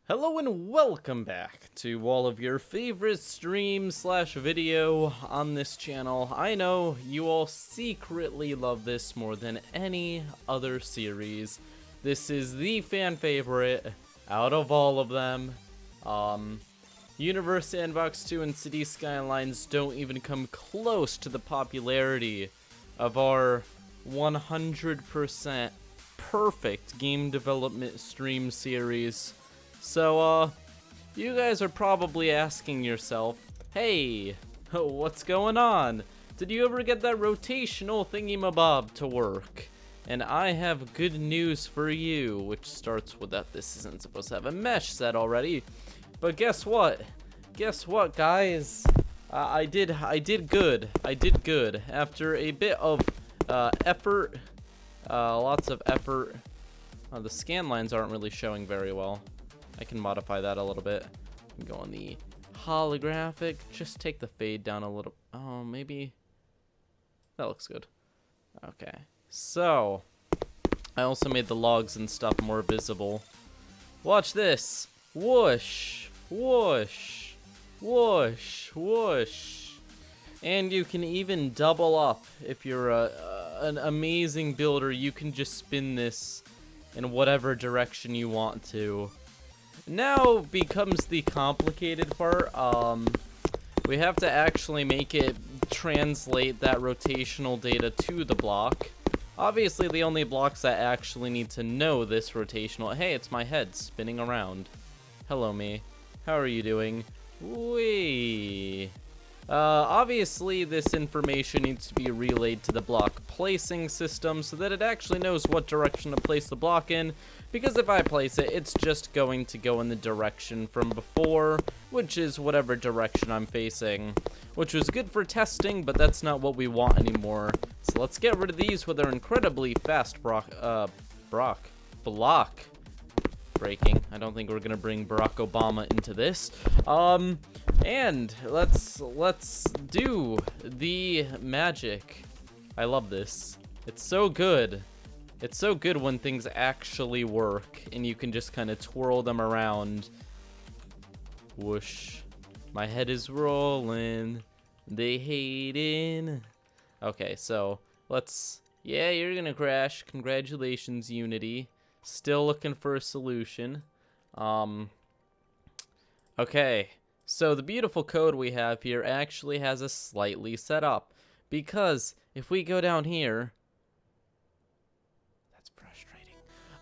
Hello and welcome back to all of your favorite stream/video on this channel. I know you all secretly love this more than any other series. This is the fan favorite out of all of them. Universe Sandbox 2 and City Skylines don't even come close to the popularity of our 100% perfect game development stream series. So, you guys are probably asking yourself, hey, what's going on? Did you ever get that rotational thingy-mabob to work? And I have good news for you, which starts with that this isn't supposed to have a mesh set already. But guess what? Guess what, guys? I did good. I did good. After a bit of effort, lots of effort. The scan lines aren't really showing very well. I can modify that a little bit. Go on the holographic. Just take the fade down a little. Oh, maybe. That looks good. Okay. So, I also made the logs and stuff more visible. Watch this. Whoosh. Whoosh. Whoosh. Whoosh. And you can even double up. If you're an amazing builder, you can just spin this in whatever direction you want to. Now becomes the complicated part. We have to actually make it translate that rotational data to the block. Obviously, the only blocks that actually need to know this rotational... Hey, it's my head spinning around. Hello, me. How are you doing? Wee. Obviously, this information needs to be relayed to the block placing system so that it actually knows what direction to place the block in, because if I place it, it's just going to go in the direction from before, which is whatever direction I'm facing, which was good for testing, but that's not what we want anymore. So let's get rid of these with our incredibly fast block breaking. I don't think we're gonna bring Barack Obama into this. And let's do the magic. I love this. It's so good. It's so good when things actually work and you can just kind of twirl them around. Whoosh. My head is rolling. They hating. Okay, so let's... Yeah, you're gonna crash. Congratulations, Unity. Still looking for a solution. Okay. So the beautiful code we have here actually has a slightly set up, because if we go down here, that's frustrating.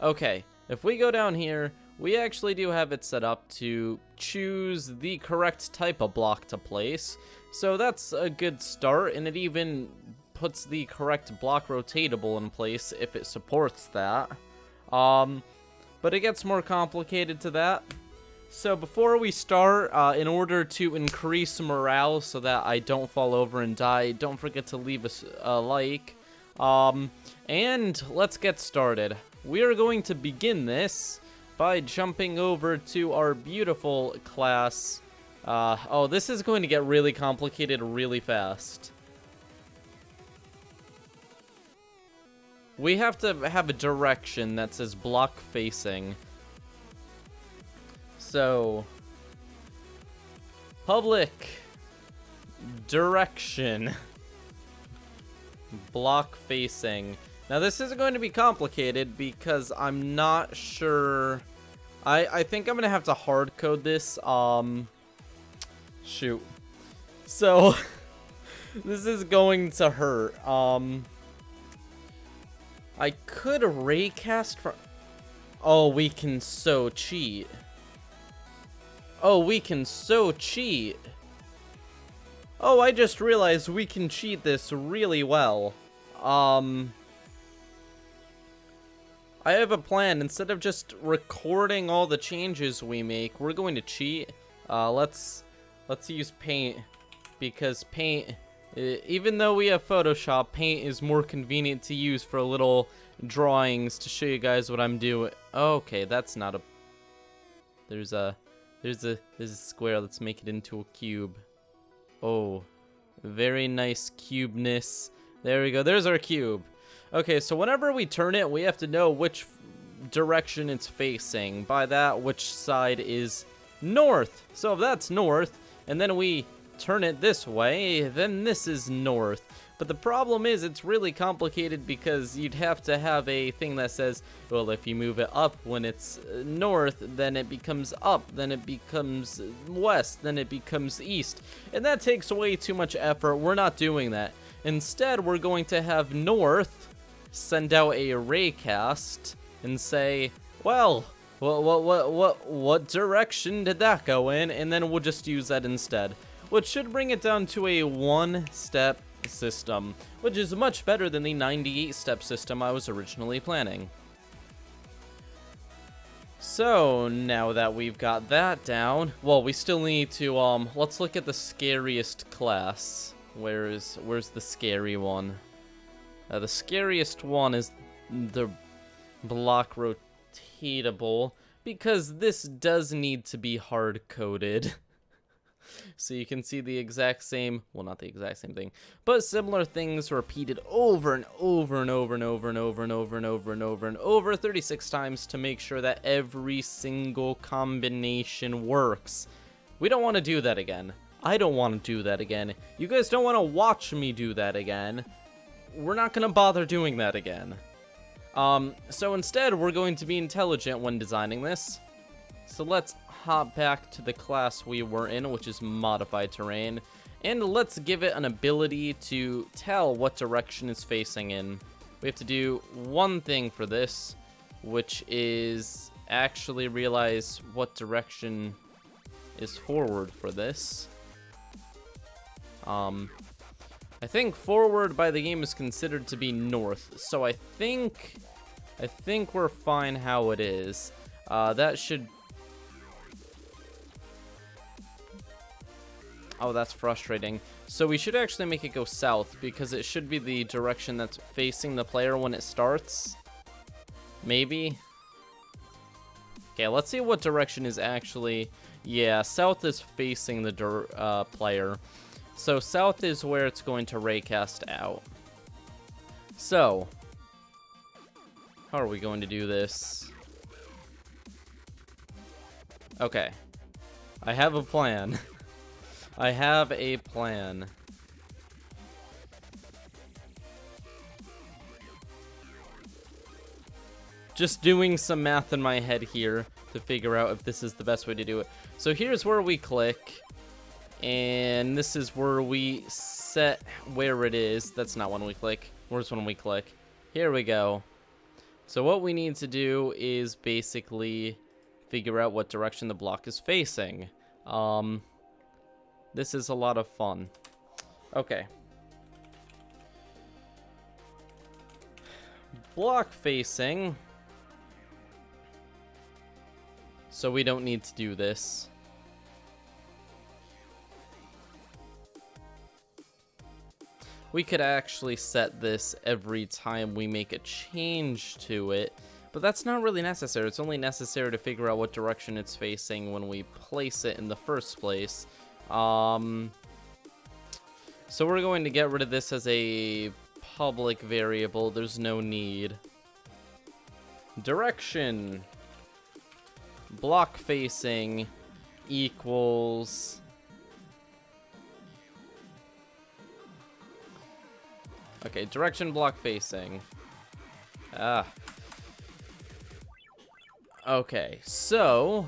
Okay, if we go down here, we actually do have it set up to choose the correct type of block to place. So that's a good start, and it even puts the correct block rotatable in place if it supports that. But it gets more complicated to that. So before we start, in order to increase morale so that I don't fall over and die, don't forget to leave us a like. And let's get started. We are going to begin this by jumping over to our beautiful class. Oh, this is going to get really complicated really fast. We have to have a direction that says block facing. So, public direction, block facing. Now this isn't going to be complicated because I'm not sure. I think I'm gonna have to hard code this. Shoot. So this is going to hurt. I could raycast from. Oh, we can so cheat. Oh, we can so cheat. Oh, I just realized we can cheat this really well. I have a plan. Instead of just recording all the changes we make, we're going to cheat. Let's use Paint, because Paint, even though we have Photoshop, Paint is more convenient to use for little drawings to show you guys what I'm doing. Okay, that's not a... There's a square. Let's make it into a cube. Oh, very nice cubeness. There we go. There's our cube. Okay, so whenever we turn it, we have to know which direction it's facing. By that, which side is north. So if that's north, and then we turn it this way, then this is north. But the problem is it's really complicated because you'd have to have a thing that says, well, if you move it up when it's north, then it becomes up, then it becomes west, then it becomes east. And that takes way too much effort. We're not doing that. Instead, we're going to have north send out a raycast and say, well, what direction did that go in? And then we'll just use that instead, which should bring it down to a one-step system, which is much better than the 98-step system I was originally planning. So now that we've got that down, well, we still need to let's look at the scariest class. Where's the scary one? The scariest one is the block rotatable, because this does need to be hard-coded. So you can see the exact same, well, not the exact same thing, but similar things repeated over and over and over and over and over and over and over and over and over 36 times to make sure that every single combination works. We don't want to do that again. I don't want to do that again. You guys don't want to watch me do that again. We're not going to bother doing that again. So instead, we're going to be intelligent when designing this. So let's hop back to the class we were in, which is Modified Terrain, and let's give it an ability to tell what direction it's facing in. We have to do one thing for this, which is actually realize what direction is forward for this. I think forward by the game is considered to be north, so I think we're fine how it is. That should... Oh, that's frustrating. So we should actually make it go south, because it should be the direction that's facing the player when it starts. Maybe? Okay, let's see what direction is actually... Yeah, south is facing the player. So south is where it's going to raycast out. So, how are we going to do this? Okay. I have a plan. I have a plan. Just doing some math in my head here to figure out if this is the best way to do it. So here's where we click, and this is where we set where it is. That's not when we click. Where's when we click? Here we go. So what we need to do is basically figure out what direction the block is facing. This is a lot of fun. Okay. Block facing. So we don't need to do this. We could actually set this every time we make a change to it, but that's not really necessary. It's only necessary to figure out what direction it's facing when we place it in the first place. So we're going to get rid of this as a public variable. There's no need. Direction. Block facing equals... Okay, direction block facing. Okay, so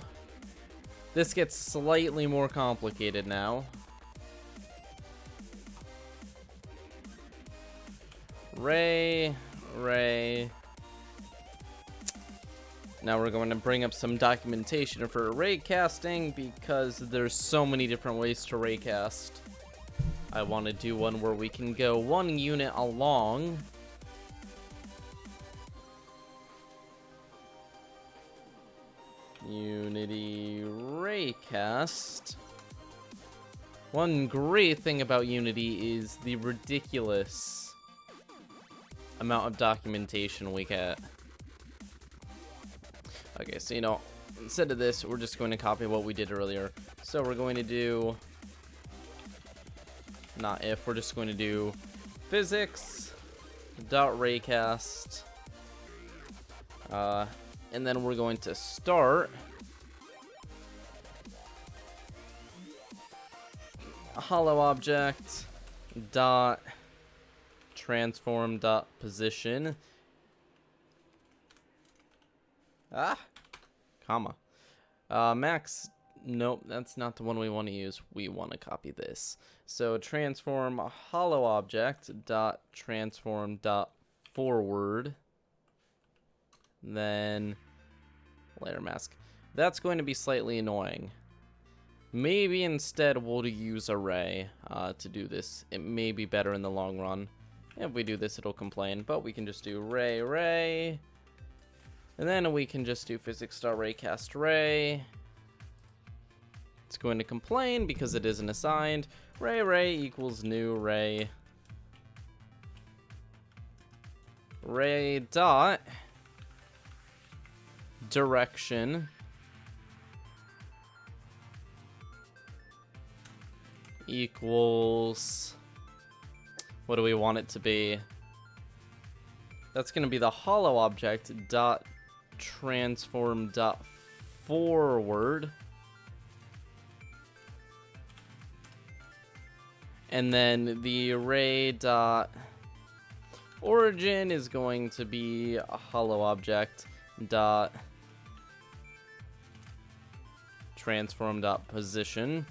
this gets slightly more complicated now. Ray. Now we're going to bring up some documentation for raycasting because there's so many different ways to raycast. I want to do one where we can go one unit along. Unity raycast. One great thing about Unity is the ridiculous amount of documentation we get. Okay, so you know, instead of this, we're just going to copy what we did earlier. So we're going to do... Not if, we're just going to do physics dot raycast And then we're going to start a hollow object dot transform dot position comma max. Nope, that's not the one we want to use. We want to copy this. So transform a hollow object dot transform dot forward, then layer mask. That's going to be slightly annoying. Maybe instead we'll use array to do this. It may be better in the long run. If we do this, it'll complain, but we can just do array, and then we can just do physics.raycast array. It's going to complain because it isn't assigned. Ray equals new ray dot direction equals, what do we want it to be? That's going to be the hollow object dot transform dot forward, and then the array dot origin is going to be a hollow object dot transform dot position.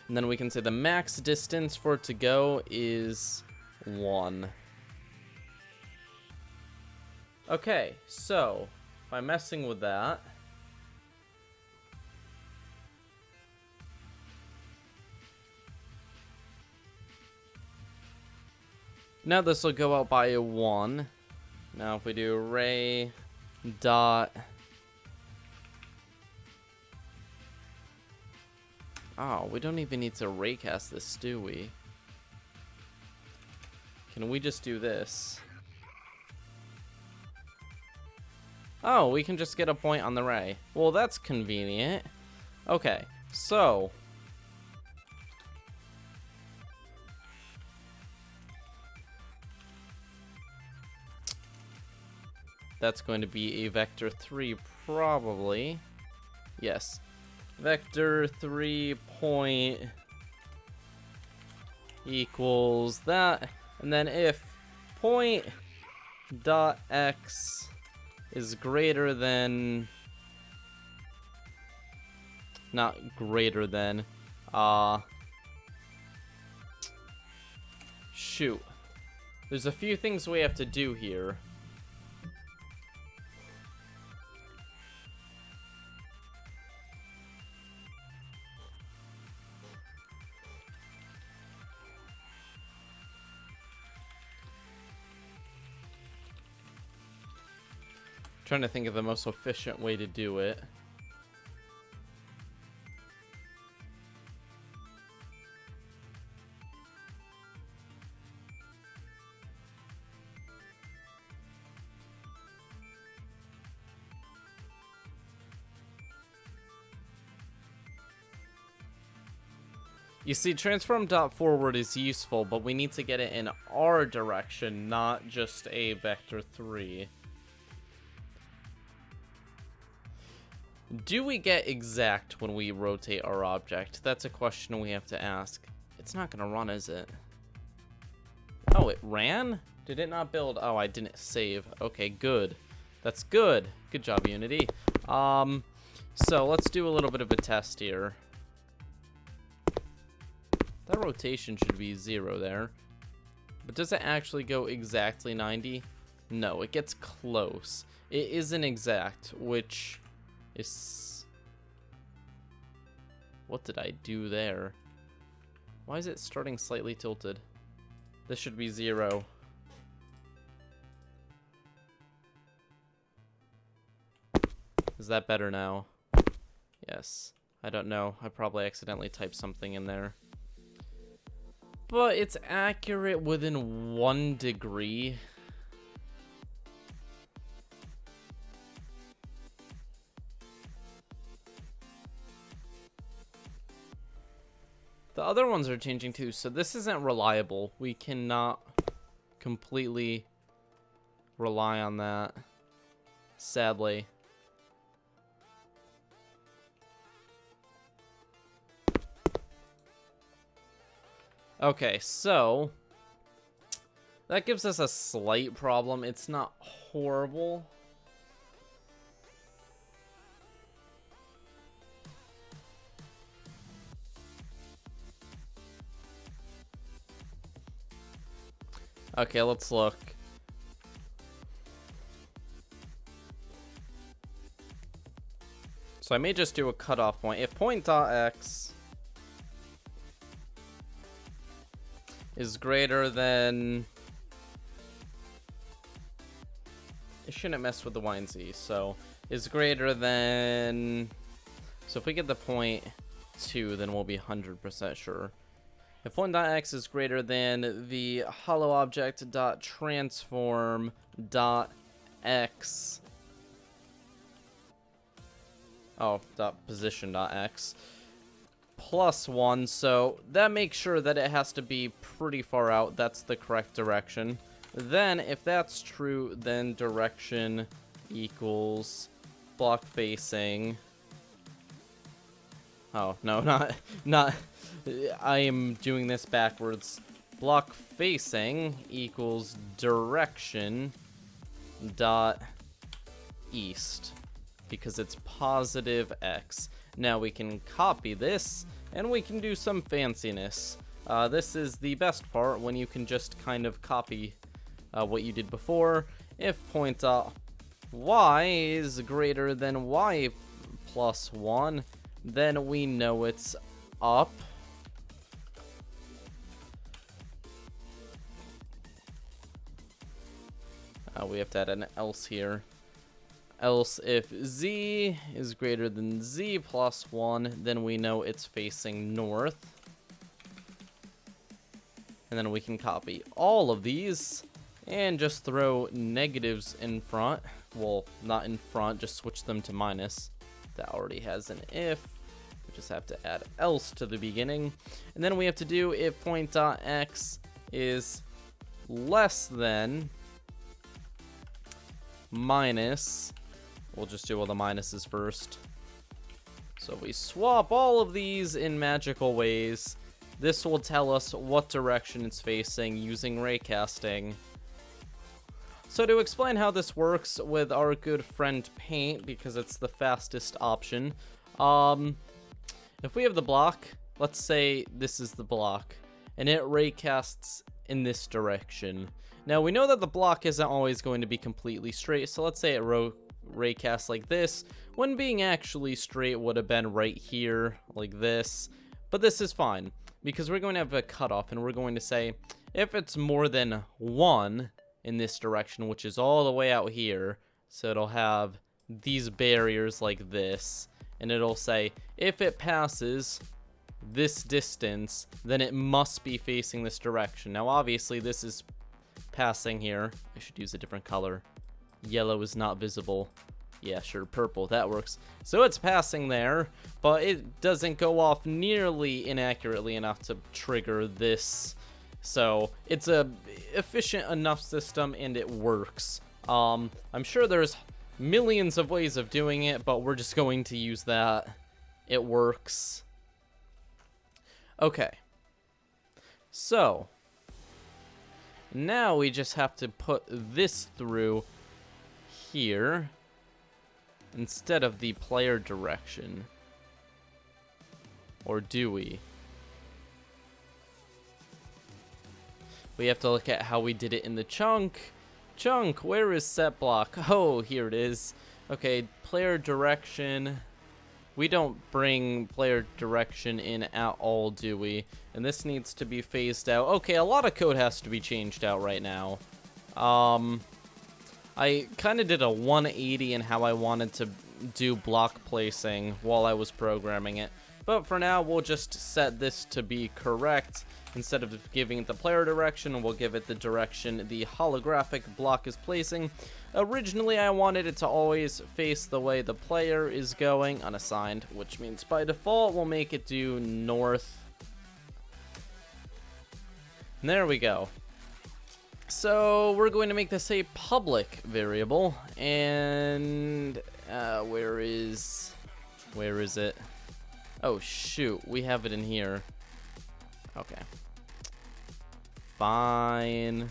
And then we can say the max distance for it to go is 1. Okay, so by messing with that, now this will go out by 1. Now if we do array dot, oh, we don't even need to raycast this, do we? Can we just do this? Oh, we can just get a point on the ray. Well, that's convenient. Okay, so that's going to be a vector 3 probably. Yes. Vector 3 point equals that, and then if point dot x is greater than, not greater than, shoot, there's a few things we have to do here. Trying to think of the most efficient way to do it. You see, transform.forward is useful, but we need to get it in our direction, not just a vector 3. Do we get exact when we rotate our object? That's a question we have to ask. It's not gonna run, is it? Oh, it ran? Did it not build? Oh, I didn't save. Okay, good. That's good. Good job, Unity. So let's do a little bit of a test here. That rotation should be 0 there. But does it actually go exactly 90? No, it gets close. It isn't exact, which is... What did I do there? Why is it starting slightly tilted? This should be 0. Is that better now? Yes. I don't know. I probably accidentally typed something in there. But it's accurate within 1 degree. The other ones are changing too, so this isn't reliable. We cannot completely rely on that, sadly. Okay, so that gives us a slight problem. It's not horrible. Okay, let's look. So I may just do a cutoff point. If point.x is greater than... It shouldn't mess with the y and z. So is greater than... So if we get the point 2, then we'll be 100% sure. If point.x is greater than the hollow object dot transform dot x, dot position dot x plus 1, so that makes sure that it has to be pretty far out. That's the correct direction. Then if that's true, then direction equals block facing. Oh, no, not I am doing this backwards. Block facing equals direction dot east, because it's positive x. Now we can copy this, and we can do some fanciness. This is the best part, when you can just kind of copy what you did before. If point y is greater than y plus 1, then we know it's up. We have to add an else here. Else if z is greater than z plus 1, then we know it's facing north. And then we can copy all of these and just throw negatives in front. Well, not in front, just switch them to minus. That already has an if. We just have to add else to the beginning. And then we have to do if point.x is less than minus. We'll just do all the minuses first. So we swap all of these in magical ways. This will tell us what direction it's facing using raycasting. So to explain how this works with our good friend Paint, because it's the fastest option, if we have the block, let's say this is the block, and it raycasts in this direction. Now we know that the block isn't always going to be completely straight, so let's say it raycasts like this, when being actually straight would have been right here, like this. But this is fine, because we're going to have a cutoff, and we're going to say, if it's more than 1 in this direction, which is all the way out here, so it'll have these barriers like this, and it'll say, if it passes this distance, then it must be facing this direction. Now obviously this is passing here. I should use a different color. Yellow is not visible. Yeah, sure, purple, that works. So it's passing there, but it doesn't go off nearly inaccurately enough to trigger this. So it's a efficient enough system, and it works. I'm sure there's millions of ways of doing it, but we're just going to use that. It works. Okay. So now we just have to put this through here instead of the player direction. Or do we? We have to look at how we did it in the chunk. Chunk, where is set block? Oh, here it is. Okay, player direction. We don't bring player direction in at all, do we? And this needs to be phased out. Okay, a lot of code has to be changed out right now. I kind of did a 180 in how I wanted to do block placing while I was programming it. But for now, we'll just set this to be correct. Instead of giving it the player direction, we'll give it the direction the holographic block is placing. Originally, I wanted it to always face the way the player is going, unassigned, which means by default, we'll make it due north. And there we go. So we're going to make this a public variable, and where is it? Oh shoot, we have it in here. Okay. Fine.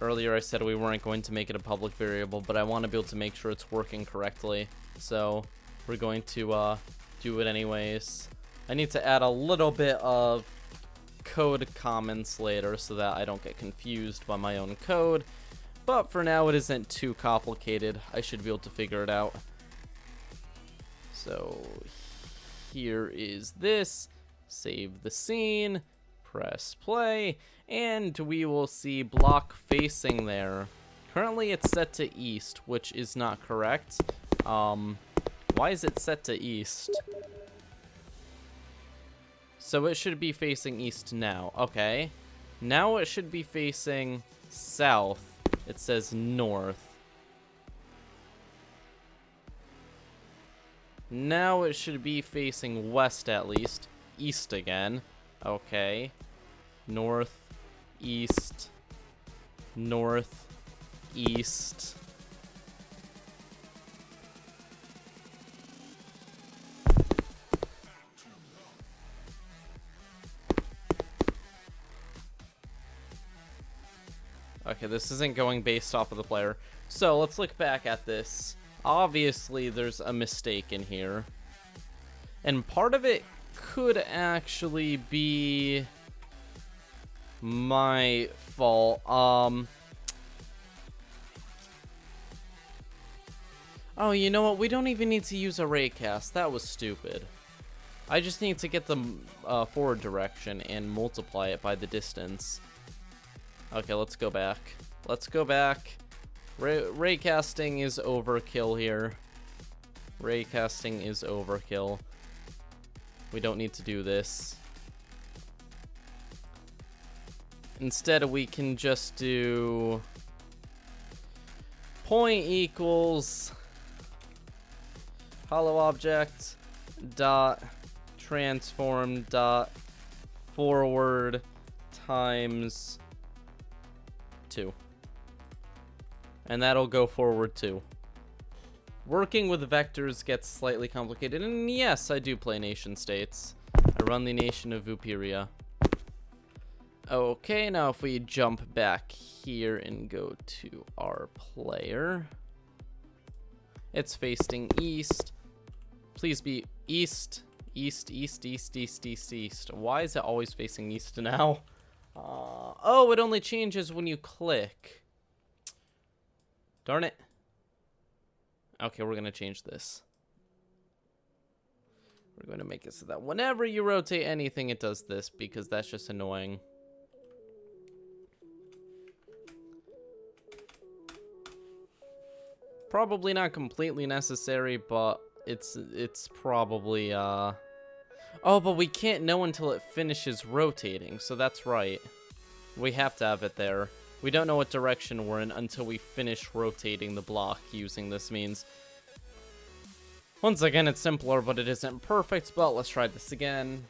Earlier I said we weren't going to make it a public variable, but I want to be able to make sure it's working correctly. So we're going to do it anyways. I need to add a little bit of code comments later so that I don't get confused by my own code. But for now it isn't too complicated. I should be able to figure it out. So here is this. Save the scene. Press play. And we will see block facing there. Currently it's set to east, which is not correct. Why is it set to east? So it should be facing east now. Okay. Now it should be facing south. It says north. Now it should be facing west at least. East again. Okay. North, east, north, east. Okay, this isn't going based off of the player. So let's look back at this. Obviously, there's a mistake in here. And part of it could actually be my fault. Oh, you know what? We don't even need to use a raycast. That was stupid. I just need to get the forward direction and multiply it by the distance. Okay, let's go back. Let's go back. Raycasting is overkill here. Raycasting is overkill. We don't need to do this. Instead, we can just do point equals hollow object dot transform dot forward times 2. And that'll go forward 2. Working with vectors gets slightly complicated, and yes, I do play nation states. I run the nation of Vooperia. Okay, now if we jump back here and go to our player, it's facing east. Please be east, east, east, east, east, east, east. Why is it always facing east now? Oh, it only changes when you click. Darn it. Okay, we're going to change this. We're going to make it so that whenever you rotate anything, it does this, because that's just annoying. Probably not completely necessary, but it's probably, Oh, but we can't know until it finishes rotating, so that's right. We have to have it there. We don't know what direction we're in until we finish rotating the block using this means. Once again, it's simpler, but it isn't perfect, but let's try this again.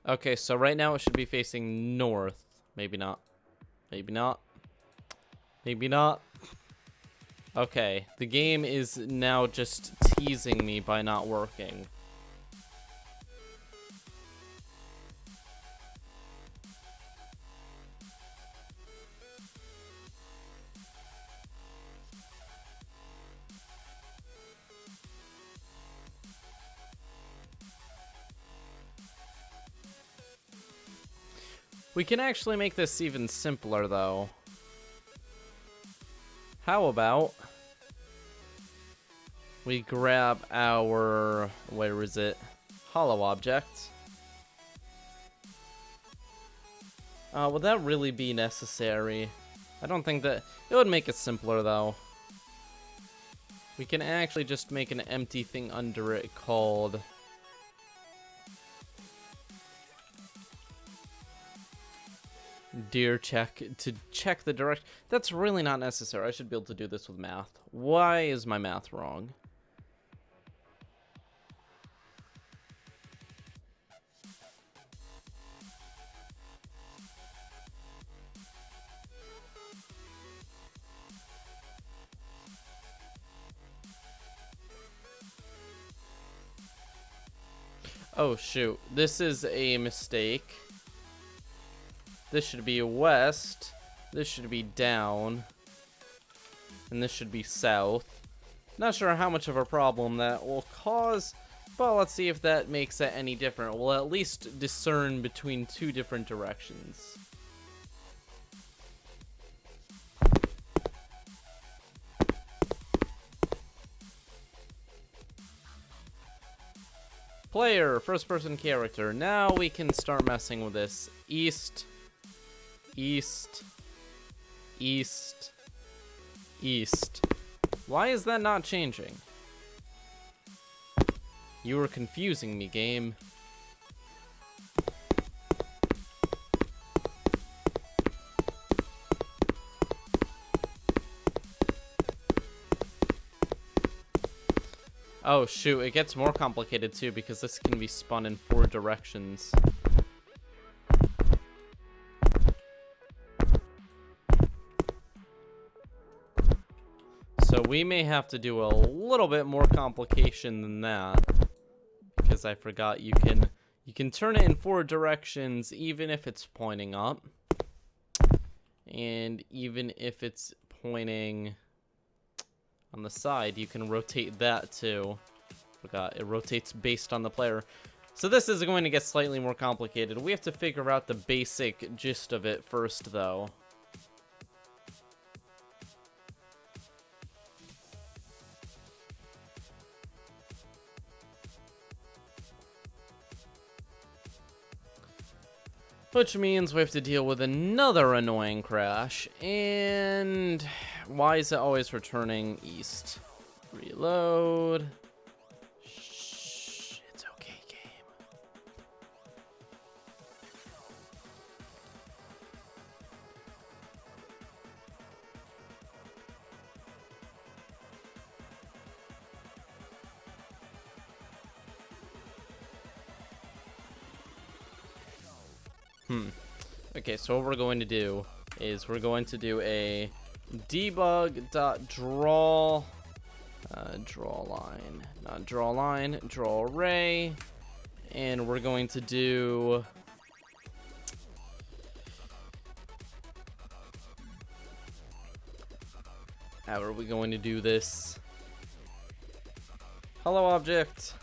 Okay, so right now it should be facing north. Maybe not. Maybe not. Maybe not. Okay, the game is now just teasing me by not working. We can actually make this even simpler, though. How about we grab our, where is it? Hollow object. Would that really be necessary? I don't think that, it would make it simpler, though. We can actually just make an empty thing under it called Dear check to check the direction. That's really not necessary. I should be able to do this with math. Why is my math wrong? Oh shoot, this is a mistake. This should be west, this should be down, and this should be south. Not sure how much of a problem that will cause, but let's see if that makes it any different. We'll at least discern between two different directions. Player, first-person character. Now we can start messing with this. East, east, east, east. Why is that not changing? You were confusing me, game. Oh shoot, it gets more complicated too because this can be spun in 4 directions. So we may have to do a little bit more complication than that. Because I forgot you can turn it in 4 directions even if it's pointing up. And even if it's pointing on the side, you can rotate that too. Forgot, it rotates based on the player. So this is going to get slightly more complicated. We have to figure out the basic gist of it first, though. Which means we have to deal with another annoying crash. And why is it always returning east? Reload. Shh, it's okay, game. Okay, so what we're going to do is we're going to do a debug.draw draw line, not draw line, draw array, and we're going to do how are we going to do this? Hello object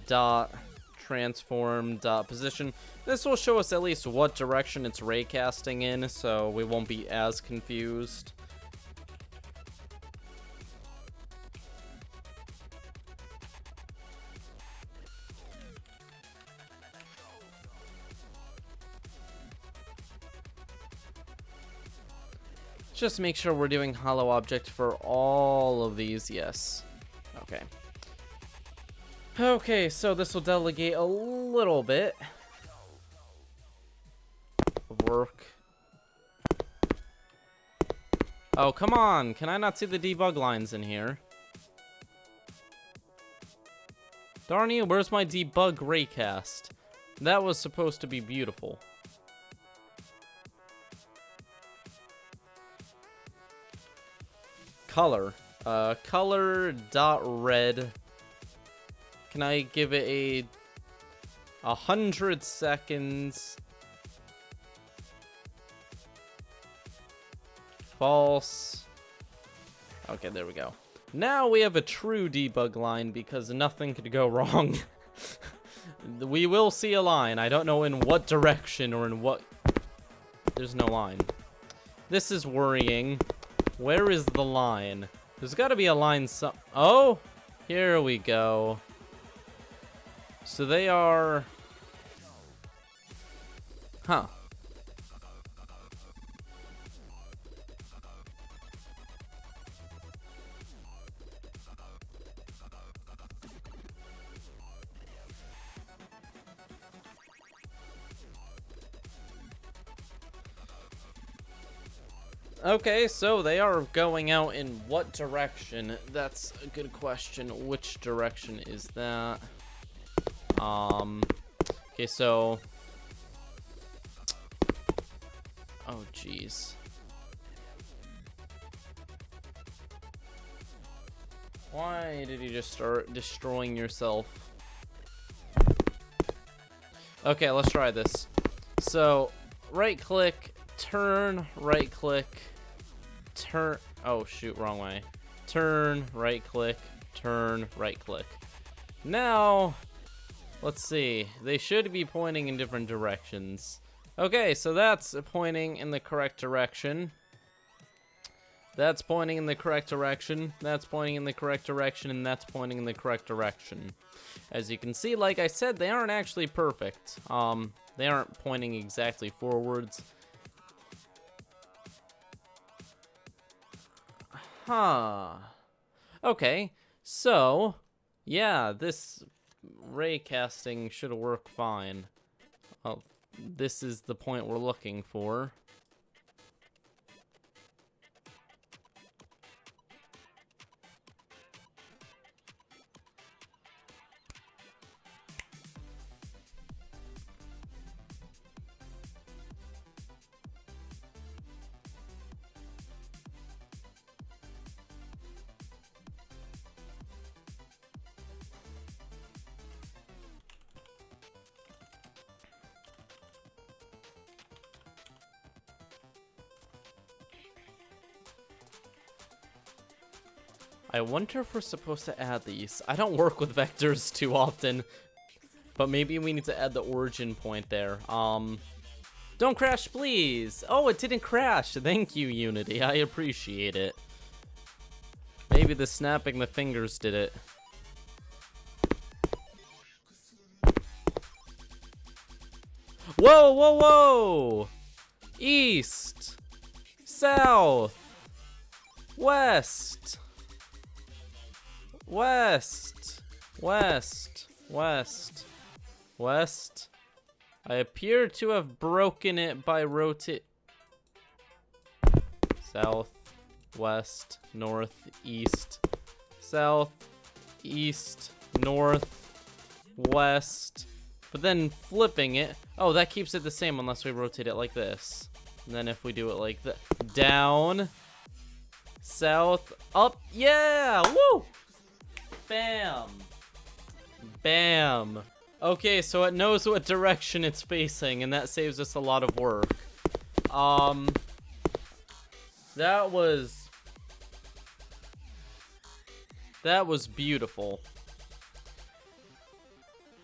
dot transform dot position. This will show us at least what direction it's raycasting in, so we won't be as confused. Just make sure we're doing hollow object for all of these. Yes. Okay. Okay, so this will delegate a little bit of work. Oh, come on. Can I not see the debug lines in here? Darn you, where's my debug raycast? That was supposed to be beautiful. Color. Color dot red. Can I give it a 100 seconds? False. Okay, there we go. Now we have a true debug line because nothing could go wrong. We will see a line. I don't know in what direction or in what... There's no line. This is worrying. Where is the line? There's got to be a line some... Oh! Here we go. So they are... Huh. Okay, so they are going out in what direction? That's a good question. Which direction is that? Okay, so... Oh, jeez. Why did you just start destroying yourself? Okay, let's try this. So, right-click, turn, right-click, turn... Oh, shoot, wrong way. Turn, right-click, turn, right-click. Now, let's see. They should be pointing in different directions. Okay, so that's pointing in the correct direction. That's pointing in the correct direction. That's pointing in the correct direction, and that's pointing in the correct direction. As you can see, like I said, they aren't actually perfect. They aren't pointing exactly forwards. Huh. Okay, so, yeah, this ray casting should work fine. Oh, this is the point we're looking for. I wonder if we're supposed to add these. I don't work with vectors too often, but maybe we need to add the origin point there. Don't crash, please. Oh, it didn't crash. Thank you, Unity. I appreciate it. Maybe the snapping the fingers did it. Whoa, whoa, whoa! East, south, west. West, west, west, west. I appear to have broken it by rotate. South, west, north, east, south, east, north, west. But then flipping it. Oh, that keeps it the same unless we rotate it like this. And then if we do it like that, down, south, up. Yeah, woo! Bam. Bam. Okay, so it knows what direction it's facing, and that saves us a lot of work. That was beautiful.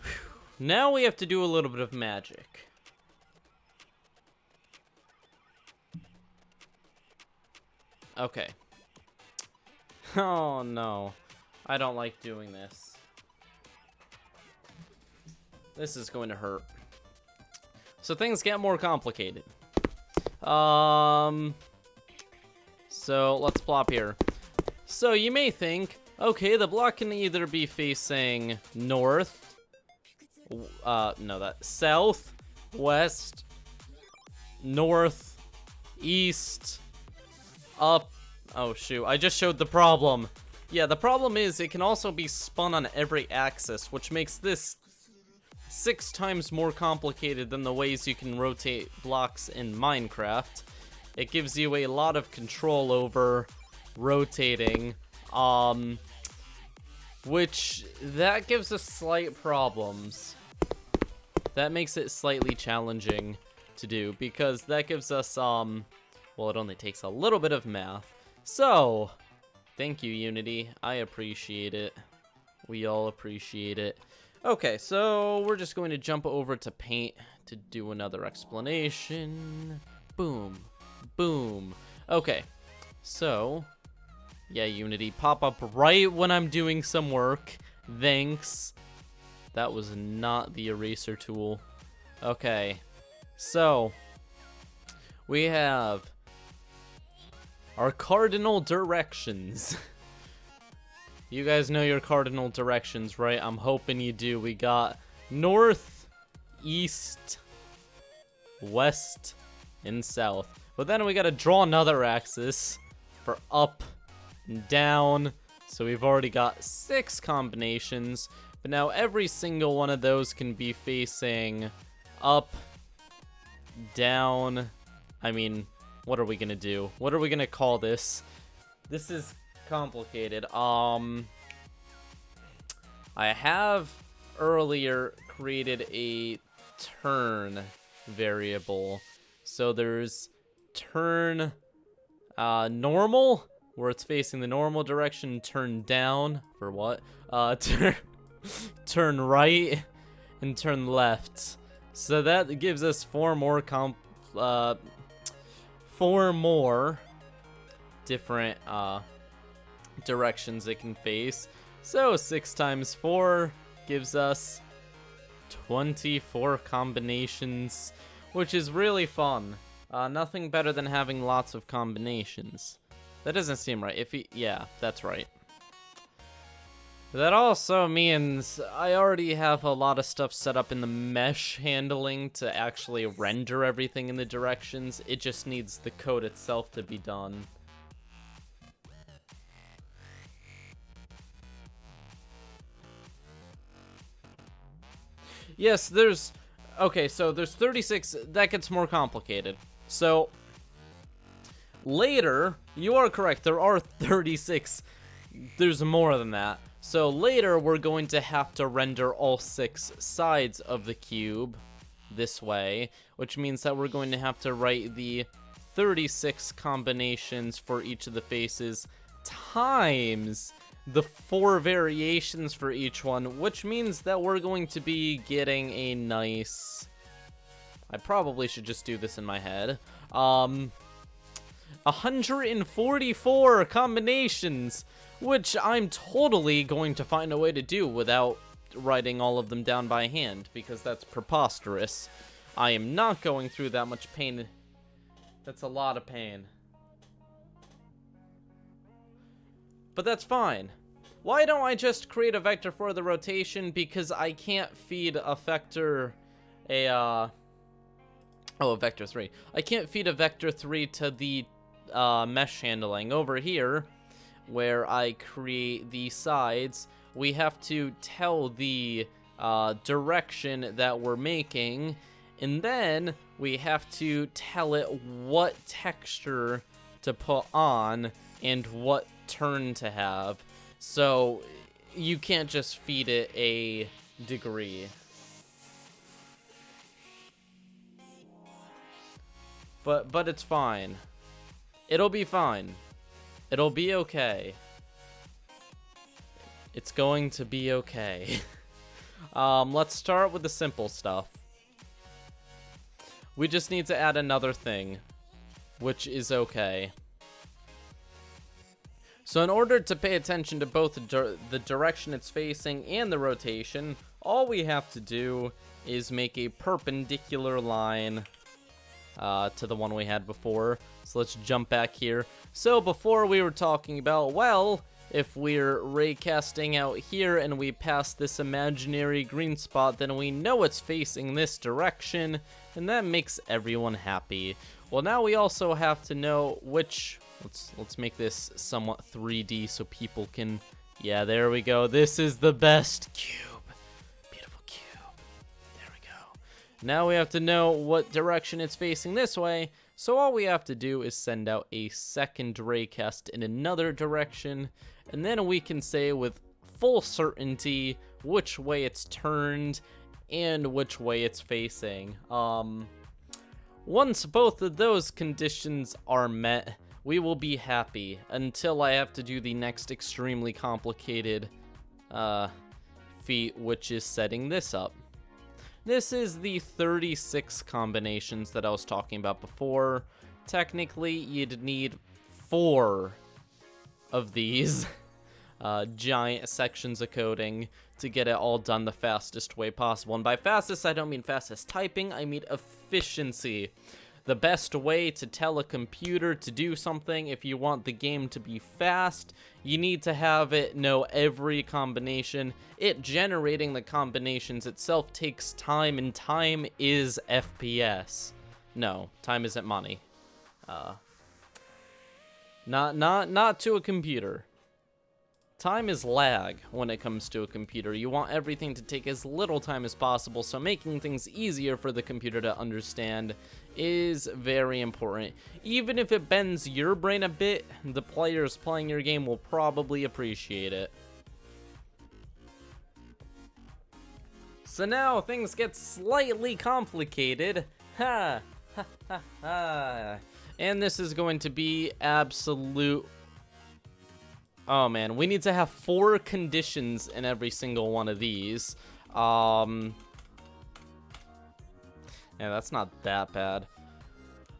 Whew. Now we have to do a little bit of magic. Okay. Oh no. I don't like doing this. This is going to hurt. So things get more complicated. So let's plop here. So you may think, okay, the block can either be facing north, south, west, north, east, up. Oh shoot, I just showed the problem. Yeah, the problem is it can also be spun on every axis, which makes this 6 times more complicated than the ways you can rotate blocks in Minecraft. It gives you a lot of control over rotating, which that gives us slight problems. That makes it slightly challenging to do, because that gives us, well, it only takes a little bit of math. So, thank you, Unity. I appreciate it. We all appreciate it. Okay, so we're just going to jump over to Paint to do another explanation. Boom. Boom. Okay, so, yeah, Unity, pop up right when I'm doing some work. Thanks. That was not the eraser tool. Okay, so, we have our cardinal directions. You guys know your cardinal directions, right? I'm hoping you do. We got north, east, west, and south. But then we gotta draw another axis for up and down. So we've already got 6 combinations. But now every single one of those can be facing up, down. I mean, what are we gonna do? What are we gonna call this? This is complicated. I have earlier created a turn variable. So there's turn normal, where it's facing the normal direction, turn down for what? Turn right and turn left. So that gives us 4 more different directions it can face. So 6 times 4 gives us 24 combinations, which is really fun. Nothing better than having lots of combinations. That doesn't seem right. Yeah, that's right. That also means I already have a lot of stuff set up in the mesh handling to actually render everything in the directions. It just needs the code itself to be done. Yes, okay, so there's 36, that gets more complicated. So, later, you are correct, there are 36, there's more than that. So later, we're going to have to render all 6 sides of the cube this way, which means that we're going to have to write the 36 combinations for each of the faces times the 4 variations for each one, which means that we're going to be getting a nice... I probably should just do this in my head. 144 combinations, which I'm totally going to find a way to do without writing all of them down by hand, because that's preposterous. I am not going through that much pain. That's a lot of pain. But that's fine. Why don't I just create a vector for the rotation? Because I can't feed a vector a vector 3. I can't feed a vector 3 to the mesh handling. Over here, where I create the sides, we have to tell the direction that we're making, and then we have to tell it what texture to put on and what turn to have. So you can't just feed it a degree. But it's fine. It'll be fine. It'll be okay. It's going to be okay. Let's start with the simple stuff. We just need to add another thing, which is okay. So in order to pay attention to both the direction it's facing and the rotation, all we have to do is make a perpendicular line to the one we had before. So let's jump back here. So before we were talking about, well, if we're raycasting out here and we pass this imaginary green spot, then we know it's facing this direction, and that makes everyone happy. Well, now we also have to know which... Let's make this somewhat 3D so people can... Yeah, there we go. This is the best cube. Beautiful cube. There we go. Now we have to know what direction it's facing this way. So all we have to do is send out a second raycast in another direction. And then we can say with full certainty which way it's turned and which way it's facing. Once both of those conditions are met, we will be happy until I have to do the next extremely complicated feat, which is setting this up. This is the 36 combinations that I was talking about before. Technically, you'd need 4 of these giant sections of coding to get it all done the fastest way possible. And by fastest, I don't mean fastest typing, I mean efficiency. The best way to tell a computer to do something if you want the game to be fast, you need to have it know every combination. It generating the combinations itself takes time, and time is FPS. No, time isn't money. Not to a computer. Time is lag when it comes to a computer. You want everything to take as little time as possible, so making things easier for the computer to understand is very important. Even if it bends your brain a bit, the players playing your game will probably appreciate it. So now things get slightly complicated. Ha! Ha ha ha! And this is going to be absolute... Oh man, we need to have 4 conditions in every single one of these. Yeah, that's not that bad.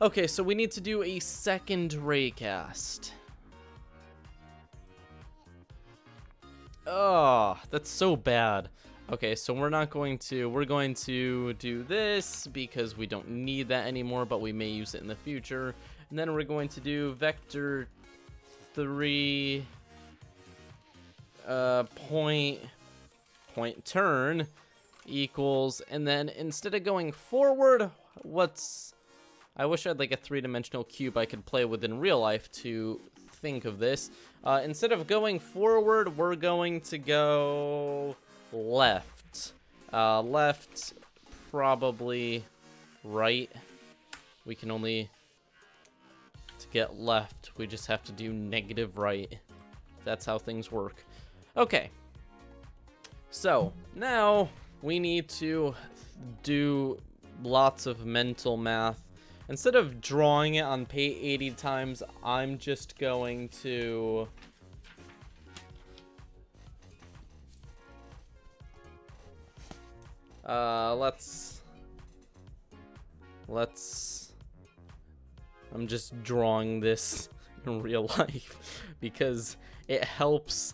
Okay, so we need to do a second raycast. Oh, that's so bad. Okay, so we're going to do this because we don't need that anymore, but we may use it in the future. And then we're going to do vector 3 point turn equals, and then instead of going forward, I wish I had like a 3-dimensional cube I could play with in real life to think of this. Instead of going forward, we're going to go left. Left, probably right. We can only, to get left, we just have to do negative right. That's how things work. Okay. So, now we need to do lots of mental math. Instead of drawing it on page 80 times, I'm just going to... I'm just drawing this in real life because it helps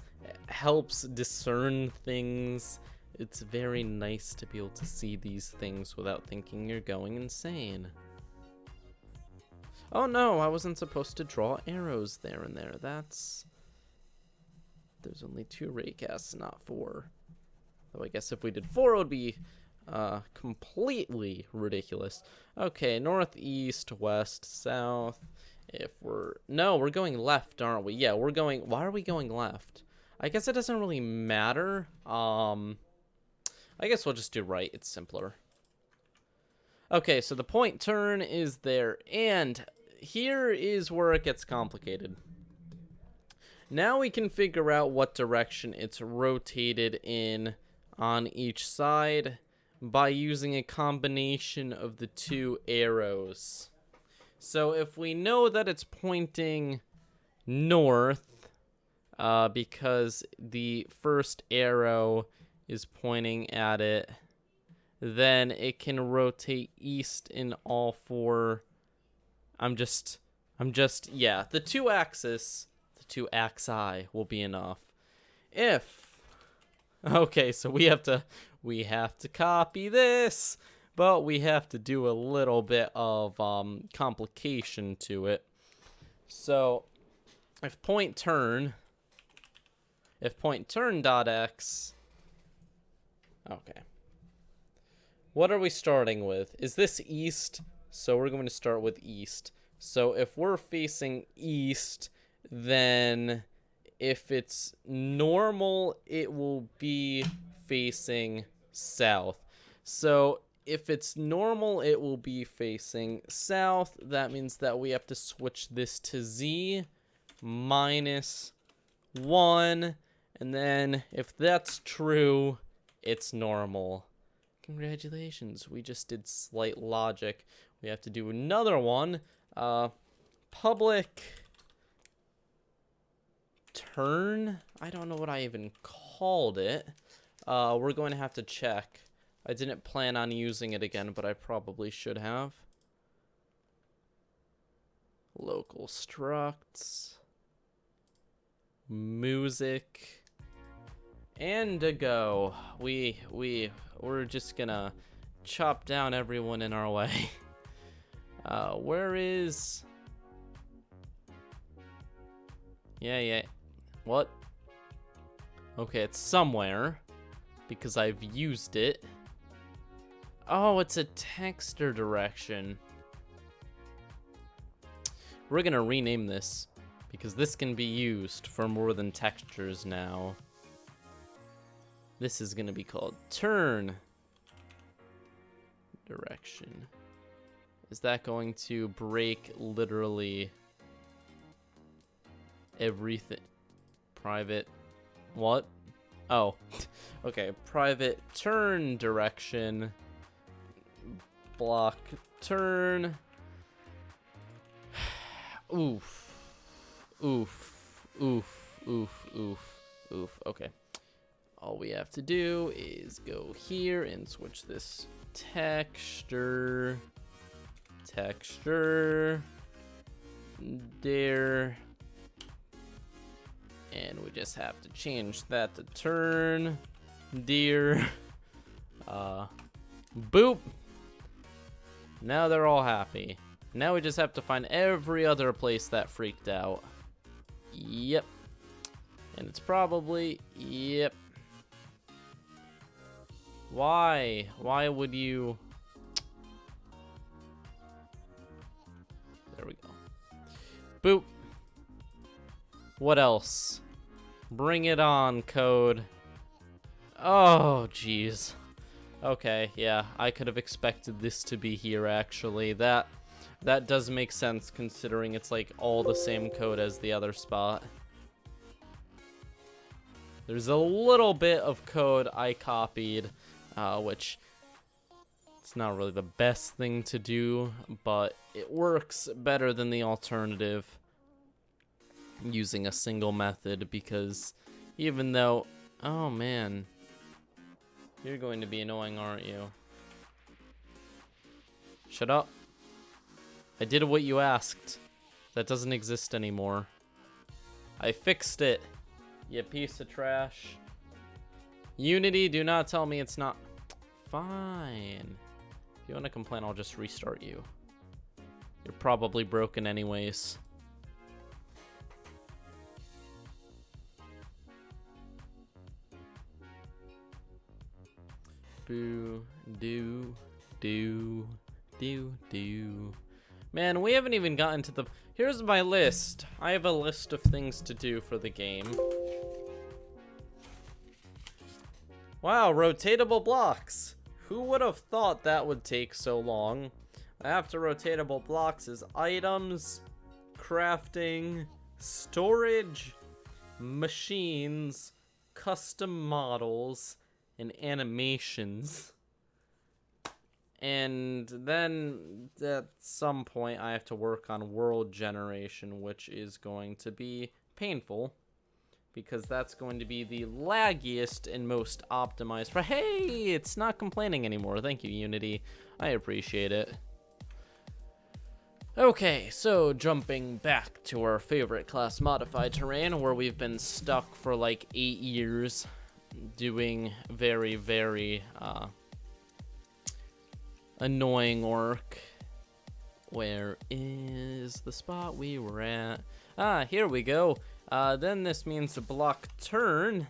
discern things. It's very nice to be able to see these things without thinking you're going insane. Oh no, I wasn't supposed to draw arrows there and there. There's only 2 raycasts, not 4. Though I guess if we did 4, it would be completely ridiculous. Okay, northeast, west, south. No, we're going left, aren't we? Yeah, why are we going left? I guess it doesn't really matter. I guess we'll just do right. It's simpler. Okay, so the point turn is there, and here is where it gets complicated. Now we can figure out what direction it's rotated in on each side by using a combination of the 2 arrows. So if we know that it's pointing north, because the first arrow is pointing at it, then it can rotate east in all 4. Yeah, the 2 axi will be enough. Okay, so we have to copy this, but we have to do a little bit of complication to it. So if point turn dot x, okay. What are we starting with? Is this east? So we're going to start with east. So if we're facing east, then if it's normal, it will be facing south. So if it's normal, it will be facing south. That means that we have to switch this to z minus 1. And then if that's true, it's normal. Congratulations, we just did slight logic. We have to do another one. Public turn? I don't know what I even called it. We're going to have to check. I didn't plan on using it again, but I probably should have. Local structs. Music. And a go. We're just gonna chop down everyone in our way. Where is... Yeah. What? Okay, it's somewhere. Because I've used it. Oh, it's a texter direction. We're gonna rename this because this can be used for more than textures now. This is gonna be called turn direction. Is that going to break literally everything? Private, what? Oh, okay, private turn direction, block turn. Oof, oof, oof, oof, oof, oof, okay. All we have to do is go here and switch this texture, there, and we just have to change that to turn, deer, boop. Now they're all happy. Now we just have to find every other place that freaked out. Yep. And it's probably, yep. Why? Why would you? There we go. Boop. What else? Bring it on, code. Oh, jeez. Okay, yeah, I could have expected this to be here, actually. That does make sense, considering it's, like, all the same code as the other spot. There's a little bit of code I copied, which it's not really the best thing to do, but it works better than the alternative, using a single method, because even though, oh man, you're going to be annoying, aren't you? Shut up. I did what you asked. That doesn't exist anymore. I fixed it, you piece of trash. Unity, do not tell me it's not. Fine. If you want to complain, I'll just restart you. You're probably broken anyways. Boo, do, do, do, do. Man, we haven't even gotten to the... Here's my list. I have a list of things to do for the game. Wow, rotatable blocks. Who would have thought that would take so long? After rotatable blocks is items, crafting, storage, machines, custom models, and animations. And then at some point I have to work on world generation, which is going to be painful, because that's going to be the laggiest and most optimized. For hey, it's not complaining anymore. Thank you, Unity. I appreciate it. Okay, so jumping back to our favorite class modified terrain, where we've been stuck for like 8 years doing very, very annoying work. Where is the spot we were at? Ah, here we go. Then this means block turn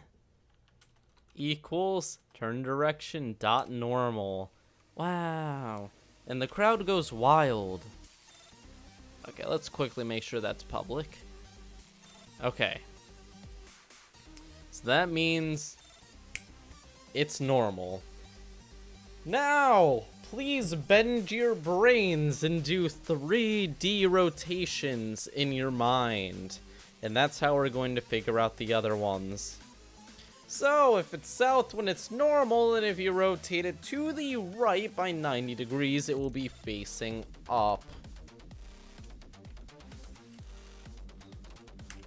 equals turn direction dot normal. Wow. And the crowd goes wild. Okay, let's quickly make sure that's public. Okay. So that means it's normal. Now, please bend your brains and do 3D rotations in your mind. And that's how we're going to figure out the other ones. So, if it's south when it's normal, and if you rotate it to the right by 90 degrees, it will be facing up.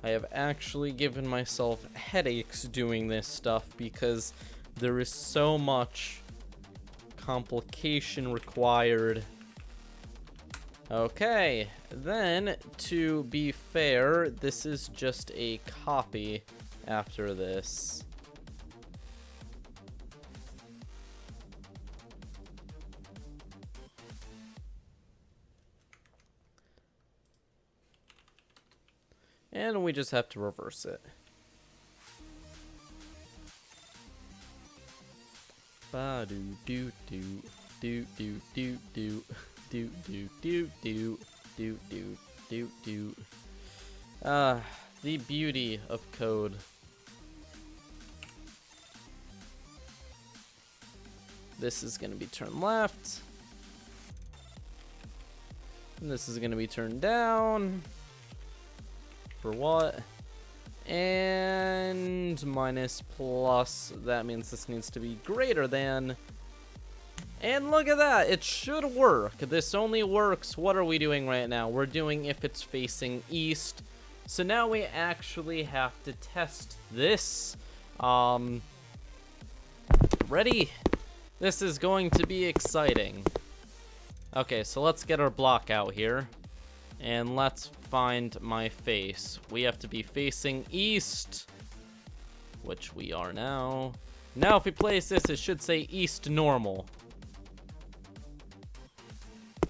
I have actually given myself headaches doing this stuff because there is so much complication required. Okay, then to be fair, this is just a copy after this. And we just have to reverse it. Ba do do do do do do do do do do do do do The beauty of code. This is gonna be turned left. And this is gonna be turned down. For what? And minus plus, that means this needs to be greater than. And look at that, it should work. This only works, what are we doing right now? We're doing if it's facing east. So now we actually have to test this. Ready? This is going to be exciting. Okay, so let's get our block out here. And let's find my face. We have to be facing east, which we are now. Now if we place this, it should say east normal.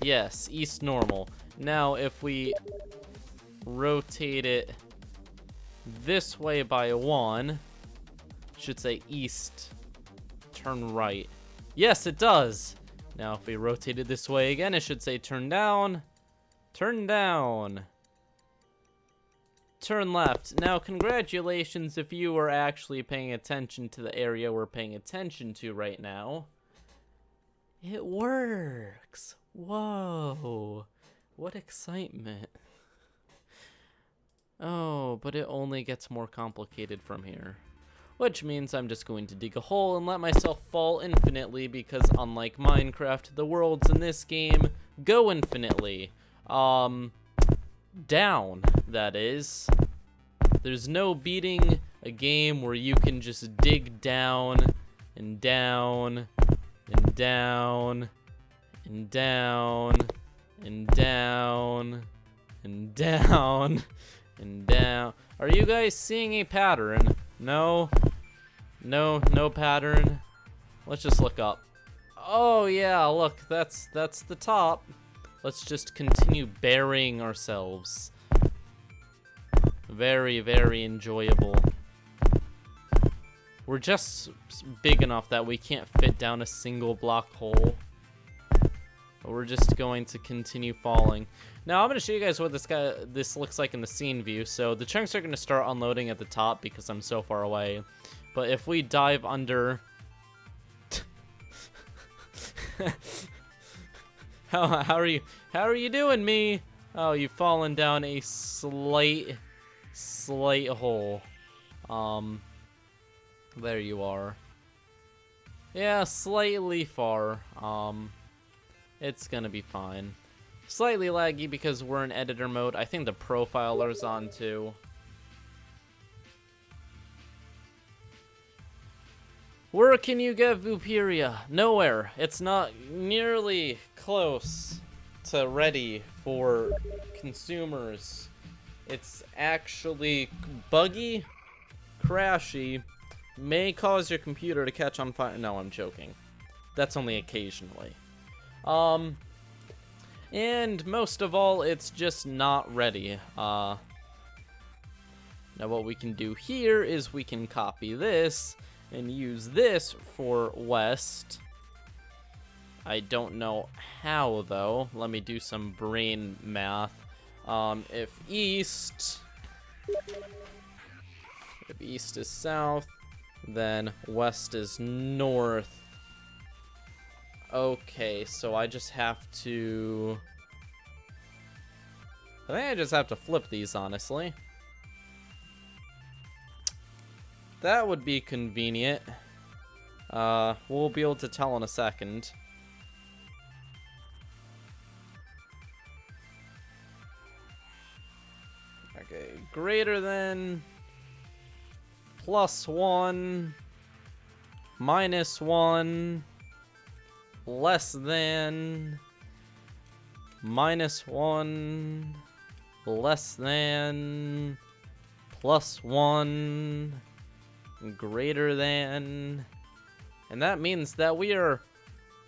Yes, east normal. Now if we rotate it this way by 1, it should say east, turn right. Yes, it does. Now if we rotate it this way again, it should say turn down, turn down, turn left. Now congratulations if you are actually paying attention to the area we're paying attention to right now. It works. Whoa, what excitement. Oh, but it only gets more complicated from here. Which means I'm just going to dig a hole and let myself fall infinitely because unlike Minecraft, the worlds in this game go infinitely. Down, that is. There's no beating a game where you can just dig down and down and down and down and down and down and down. Are you guys seeing a pattern? No? No pattern? Let's just look up. Oh yeah, look, that's the top. Let's just continue burying ourselves. Very, very enjoyable. We're just big enough that we can't fit down a single block hole. We're just going to continue falling. Now I'm going to show you guys what this looks like in the scene view. So the chunks are going to start unloading at the top because I'm so far away. But if we dive under... how are you doing, me? Oh, you've fallen down a slight hole. There you are. Yeah, slightly far. It's gonna be fine. Slightly laggy because we're in editor mode. I think the profiler's on too. Where can you get Vooperia? Nowhere. It's not nearly close to ready for consumers. It's actually buggy, crashy, may cause your computer to catch on fire. No, I'm joking. That's only occasionally. And most of all, it's just not ready. Now what we can do here is we can copy this and use this for west. I don't know how though. Let me do some brain math. If east is south, then west is north. Okay, so I just have to... I think I just have to flip these, honestly. That would be convenient. We'll be able to tell in a second. Okay, greater than... +1... -1... less than, -1, less than, +1, greater than, and that means that we are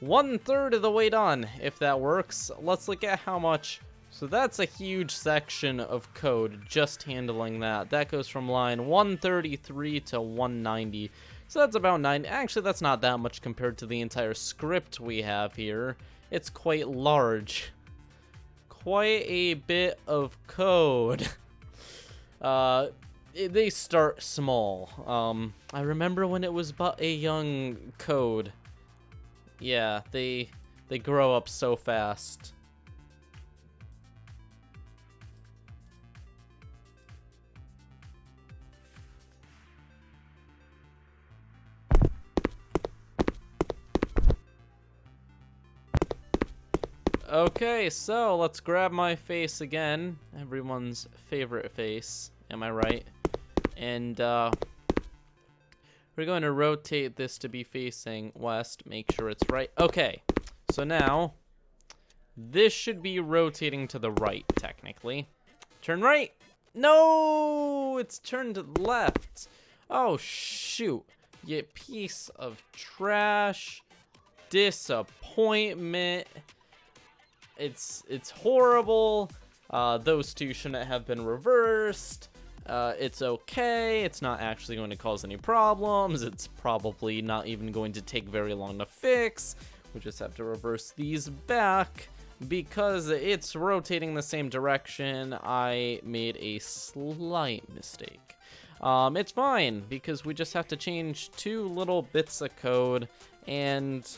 1/3 of the way done, if that works. Let's look at how much. So that's a huge section of code just handling that. That goes from line 133 to 190. So that's about 9. Actually, that's not that much compared to the entire script we have here. It's quite large. quite a bit of code. They start small. I remember when it was but a young code. Yeah, they grow up so fast. Okay, so let's grab my face again. Everyone's favorite face, am I right? And we're going to rotate this to be facing west, make sure it's right. Okay, so now this should be rotating to the right, technically. Turn right. No, it's turned left. Oh, shoot. You piece of trash. Disappointment. It's horrible. Those two shouldn't have been reversed. It's okay. It's not actually going to cause any problems. It's probably not even going to take very long to fix. We just have to reverse these back because it's rotating the same direction. I made a slight mistake. It's fine because we just have to change 2 little bits of code, and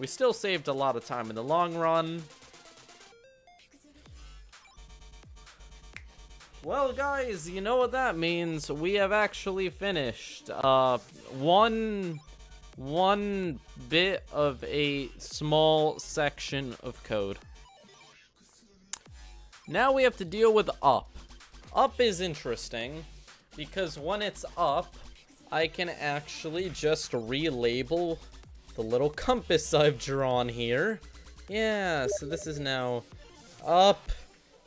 we still saved a lot of time in the long run. Well, guys, you know what that means. We have actually finished. One bit of a small section of code. Now we have to deal with up. Up is interesting because when it's up, I can actually just relabel the little compass I've drawn here. Yeah, so this is now up.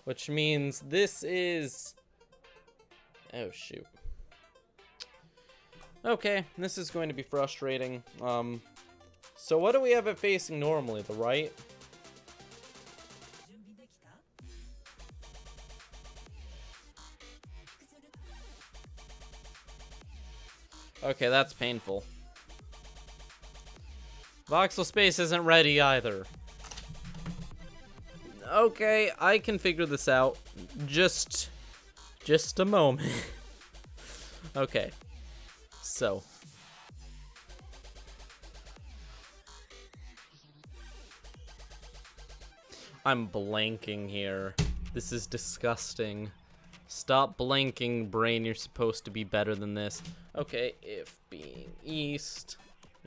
Which means this is... Oh, shoot. Okay, this is going to be frustrating. So what do we have it facing normally? The right? Okay, that's painful. Voxel space isn't ready either. Okay, I can figure this out. Just a moment. Okay. So. I'm blanking here. This is disgusting. Stop blanking, brain. You're supposed to be better than this. Okay, if being east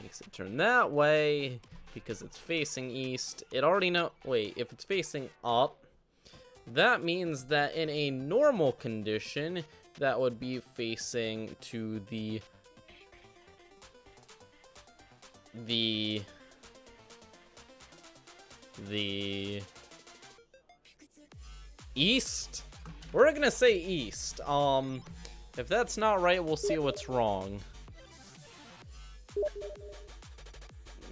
makes it turn that way, because it's facing east, it already know. Wait, if it's facing up, that means that in a normal condition, that would be facing to the east. We're gonna say east. If that's not right, we'll see what's wrong.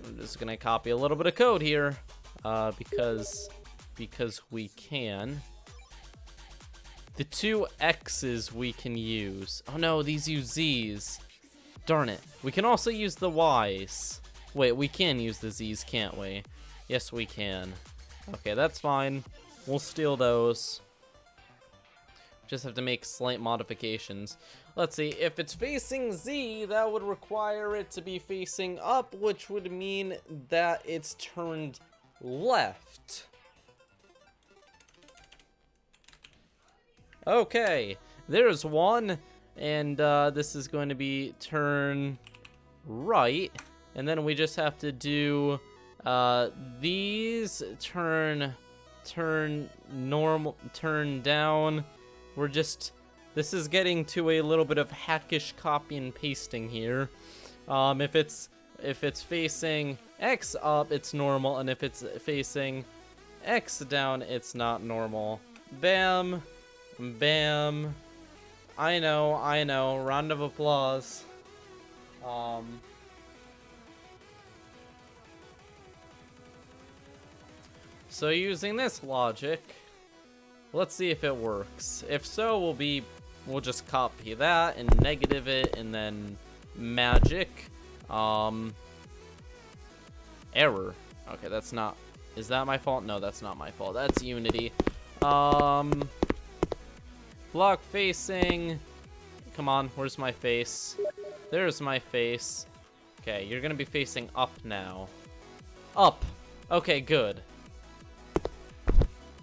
I'm just gonna copy a little bit of code here, because we can. The 2 X's we can use. Oh no, these use Z's. Darn it. We can also use the Y's. Wait, we can use the Z's, can't we? Yes, we can. Okay, that's fine. We'll steal those. Just have to make slight modifications. Let's see, if it's facing Z, that would require it to be facing up, which would mean that it's turned left. Okay, there's one, and this is going to be turn right, and then we just have to do these turn normal, turn down. We're just, this is getting to a little bit of hackish copy and pasting here. If it's facing X up, it's normal, and if it's facing X down, it's not normal. Bam, bam. I know. Round of applause. So using this logic, let's see if it works. If so, we'll just copy that and negative it, and then magic. Error. Okay, that's not. Is that my fault? No, that's not my fault. That's Unity. Block facing. Come on, where's my face? There's my face. Okay, you're gonna be facing up now. Up. Okay, good.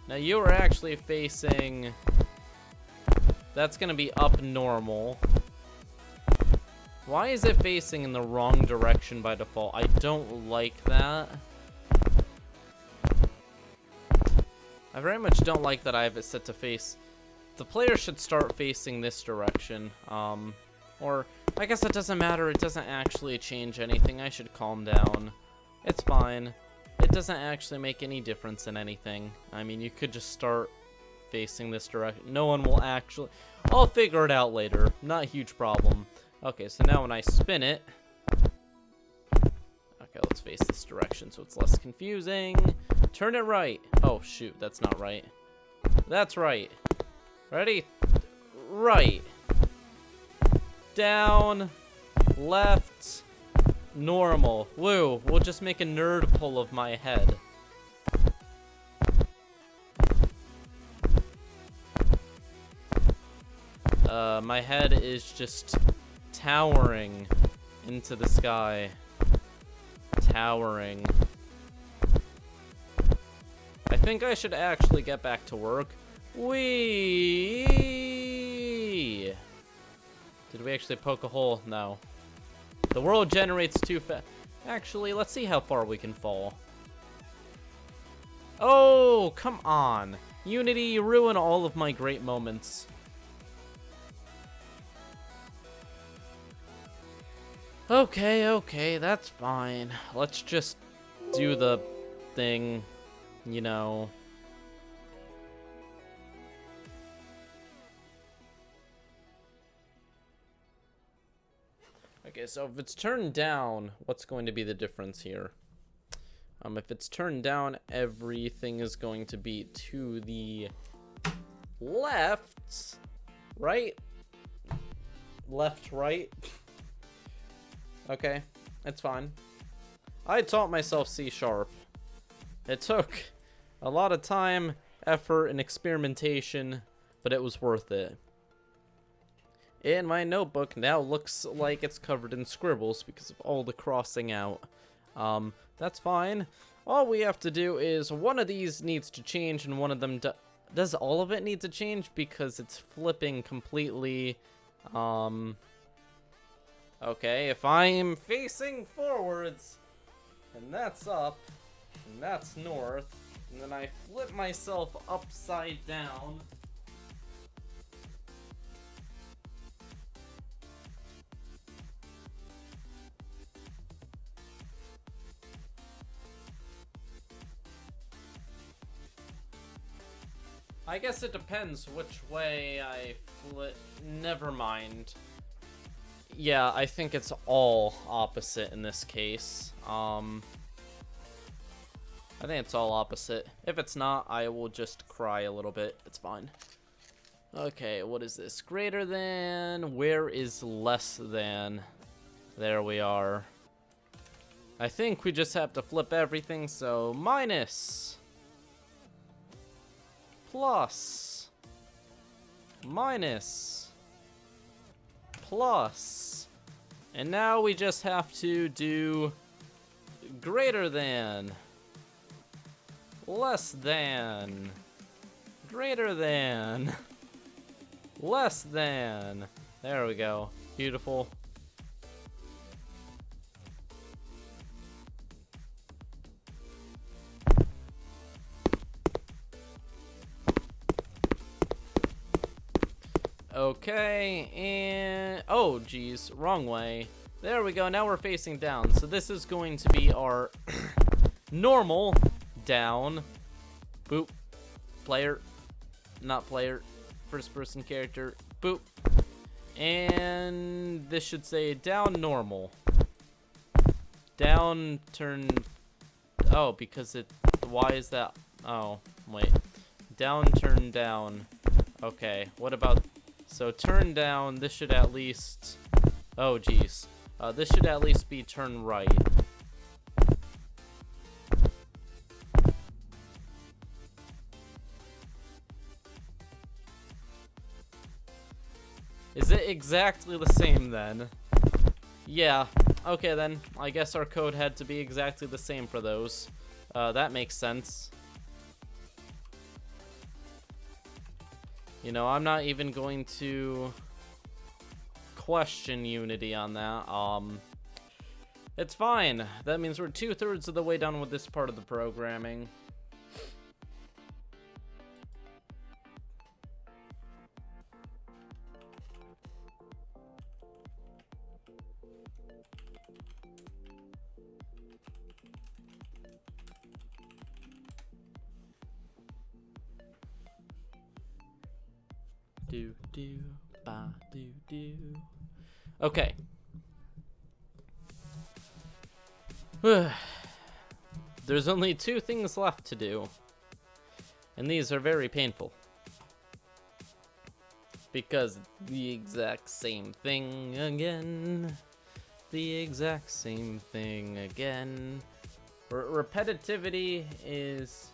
Now you are actually facing... That's gonna be up normal. Why is it facing in the wrong direction by default? I don't like that. I very much don't like that I have it set to face. The player should start facing this direction. Or, I guess it doesn't matter. It doesn't actually change anything. I should calm down. It's fine. It doesn't actually make any difference in anything. I mean, you could just start facing this direction. No one will actually... I'll figure it out later. Not a huge problem. Okay, so now when I spin it... Okay, let's face this direction so it's less confusing. Turn it right. Oh, shoot, that's not right. That's right. Ready? Right. Down. Left. Normal. Woo, we'll just make a nerd pull of my head. My head is just towering into the sky. Towering. I think I should actually get back to work. Whee! Did we actually poke a hole? No. The world generates too fast. Actually, let's see how far we can fall. Oh, come on. Unity, you ruin all of my great moments. Okay, that's fine. Let's just do the thing, you know. Okay, so if it's turned down, what's going to be the difference here? If it's turned down, everything is going to be to the left, right? Left, right? Okay, it's fine. I taught myself C#. It took a lot of time, effort, and experimentation, but it was worth it. And my notebook now looks like it's covered in scribbles because of all the crossing out. That's fine. All we have to do is one of these needs to change and one of them does all of it need to change because it's flipping completely. Okay, if I'm facing forwards, and that's up, and that's north, and then I flip myself upside down. I guess it depends which way I flip. Never mind. Yeah, I think it's all opposite in this case. I think it's all opposite. If it's not, I will just cry a little bit. It's fine. Okay, what is this? Greater than? Where is less than? There we are. I think we just have to flip everything, so minus. Plus. Minus. Plus, and now we just have to do greater than, less than, greater than, less than. There we go. Beautiful. Okay, and oh geez, wrong way. There we go, now we're facing down. So this is going to be our normal down. Boop. Player. Not player. First person character. Boop. And this should say down normal. Down turn. Oh, because it. Why is that? Oh, wait. Down turn down. Okay, what about. So turn down, this should at least, oh geez, this should at least be turn right. Is it exactly the same then? Yeah. Okay then. I guess our code had to be exactly the same for those. That makes sense. You know, I'm not even going to question Unity on that. It's fine. That means we're 2/3 of the way done with this part of the programming. Do do ba do do. Okay. There's only 2 things left to do, and these are very painful. Because the exact same thing again. The exact same thing again. Repetitivity is...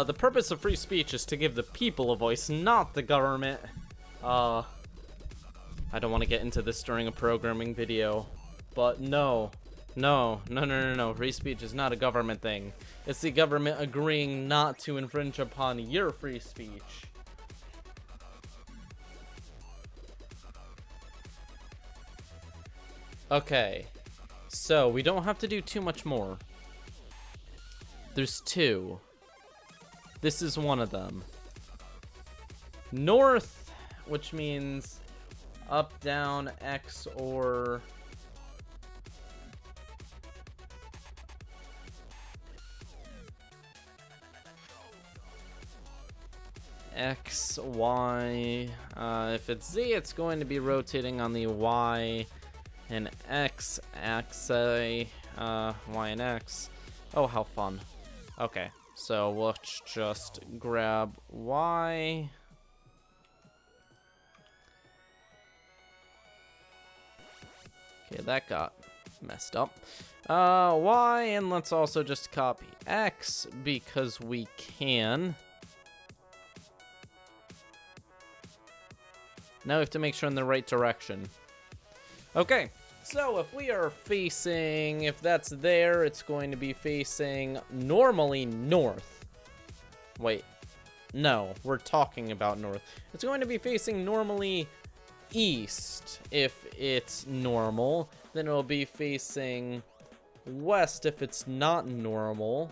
the purpose of free speech is to give the people a voice, not the government. I don't want to get into this during a programming video, but no. Free speech is not a government thing. It's the government agreeing not to infringe upon your free speech. Okay, so we don't have to do too much more. There's 2. This is one of them. North, which means up, down, X, or... X, Y. If it's Z, it's going to be rotating on the Y and X axis. Y and X. Oh, how fun. Okay. So let's just grab Y. Okay, that got messed up. Y, and let's also just copy X because we can. Now we have to make sure in the right direction. Okay. So if we are facing, if that's there, it's going to be facing normally north. Wait, no, we're talking about north. It's going to be facing normally east if it's normal. Then it'll be facing west if it's not normal.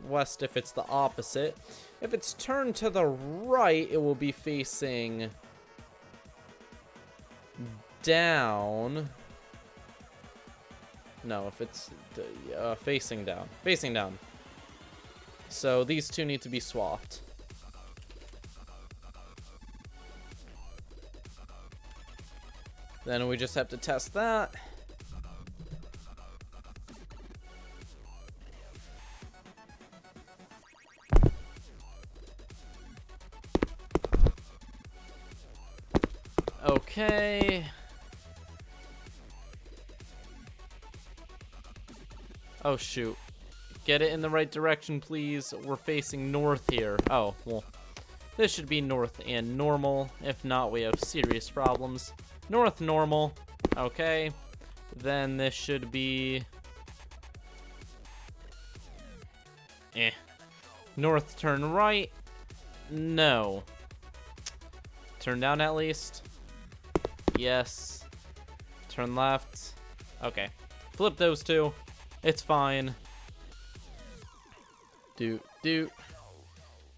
West if it's the opposite. If it's turned to the right, it will be facing down. No, if it's facing down. Facing down. So these 2 need to be swapped. Then we just have to test that. Okay. Oh, shoot. Get it in the right direction, please. We're facing north here. Oh, well. This should be north and normal. If not, we have serious problems. North, normal. Okay. Then this should be... North, turn right. No. Turn down at least. Yes. Turn left. Okay. Flip those 2. It's fine. Do.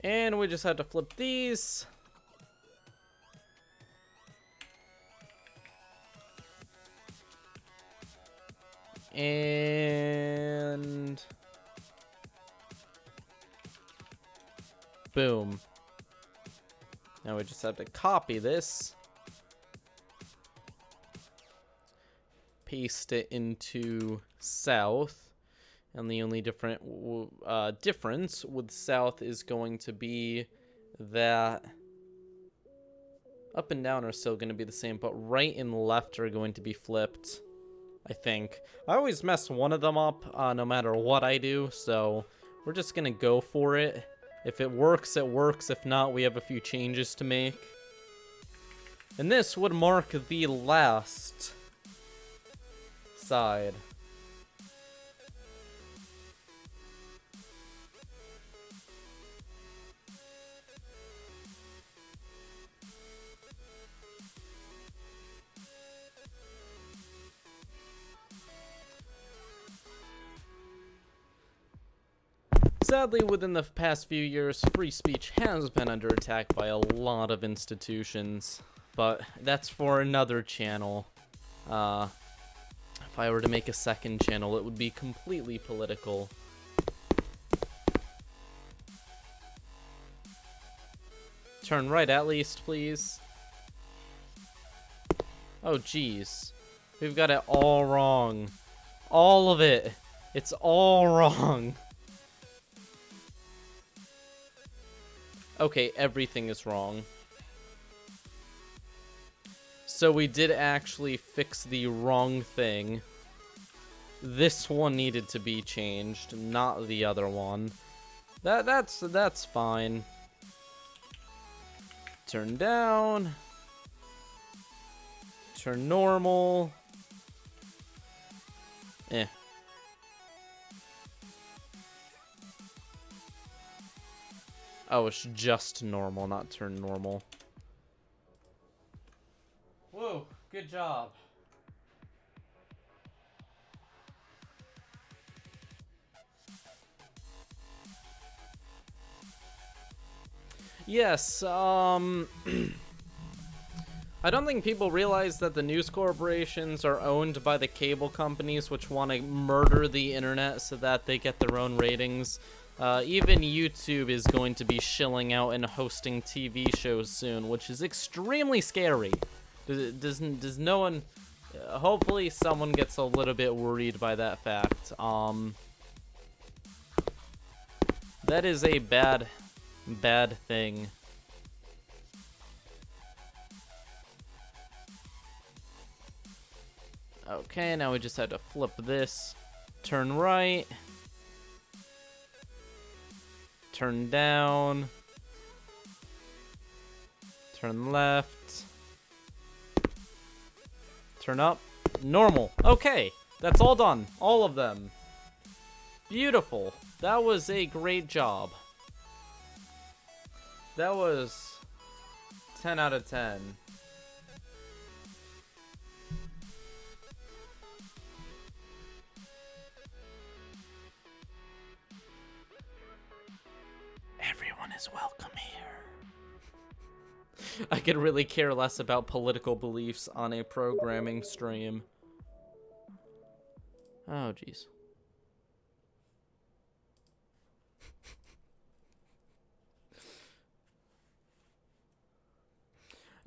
And we just have to flip these. And... boom. Now we just have to copy this. Paste it into south. And the only difference with south is going to be that up and down are still going to be the same, but right and left are going to be flipped, I think. I always mess one of them up no matter what I do, so we're just going to go for it. If it works, it works. If not, we have a few changes to make. And this would mark the last side. Sadly, within the past few years, free speech has been under attack by a lot of institutions, but that's for another channel. If I were to make a second channel, it would be completely political. Turn right at least, please. Oh, jeez. We've got it all wrong. All of it. It's all wrong. Okay, everything is wrong. So we did actually fix the wrong thing. This one needed to be changed, not the other one. That's fine. Turn down. Turn normal. Eh. Oh, it's just normal, not turn normal. Whoa, good job. Yes, I don't think people realize that the news corporations are owned by the cable companies, which want to murder the internet so that they get their own ratings. Even YouTube is going to be shilling out and hosting TV shows soon, which is extremely scary. Does no one... hopefully someone gets a little bit worried by that fact. That is a bad thing. Okay, now we just had to flip this. Turn right. Turn down. Turn left. Turn up. Normal. Okay, that's all done. All of them. Beautiful. That was a great job. That was 10 out of 10. Everyone is welcome here. I could really care less about political beliefs on a programming stream. Oh, jeez.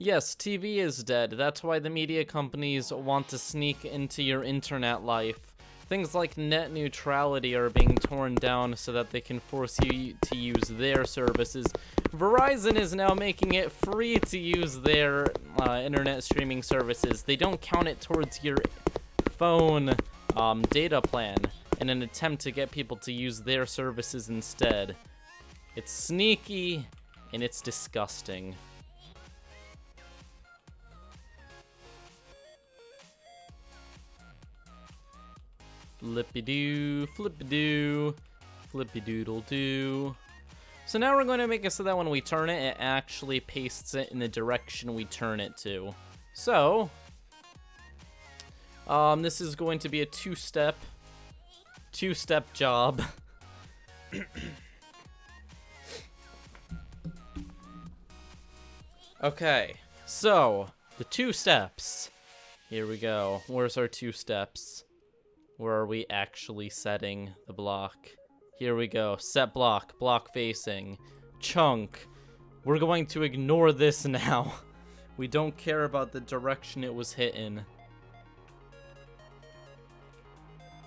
Yes, TV is dead. That's why the media companies want to sneak into your internet life. Things like net neutrality are being torn down so that they can force you to use their services. Verizon is now making it free to use their internet streaming services. They don't count it towards your phone data plan in an attempt to get people to use their services instead. It's sneaky and it's disgusting. Flippy-doo, flippy-doo, flippy-doodle-doo. So now we're going to make it so that when we turn it, it actually pastes it in the direction we turn it to. So, this is going to be a two-step job. Okay, so, the 2 steps. Here we go. Where's our 2 steps? Where are we actually setting the block? Here we go. Set block. Block facing. Chunk. We're going to ignore this now. We don't care about the direction it was hit in.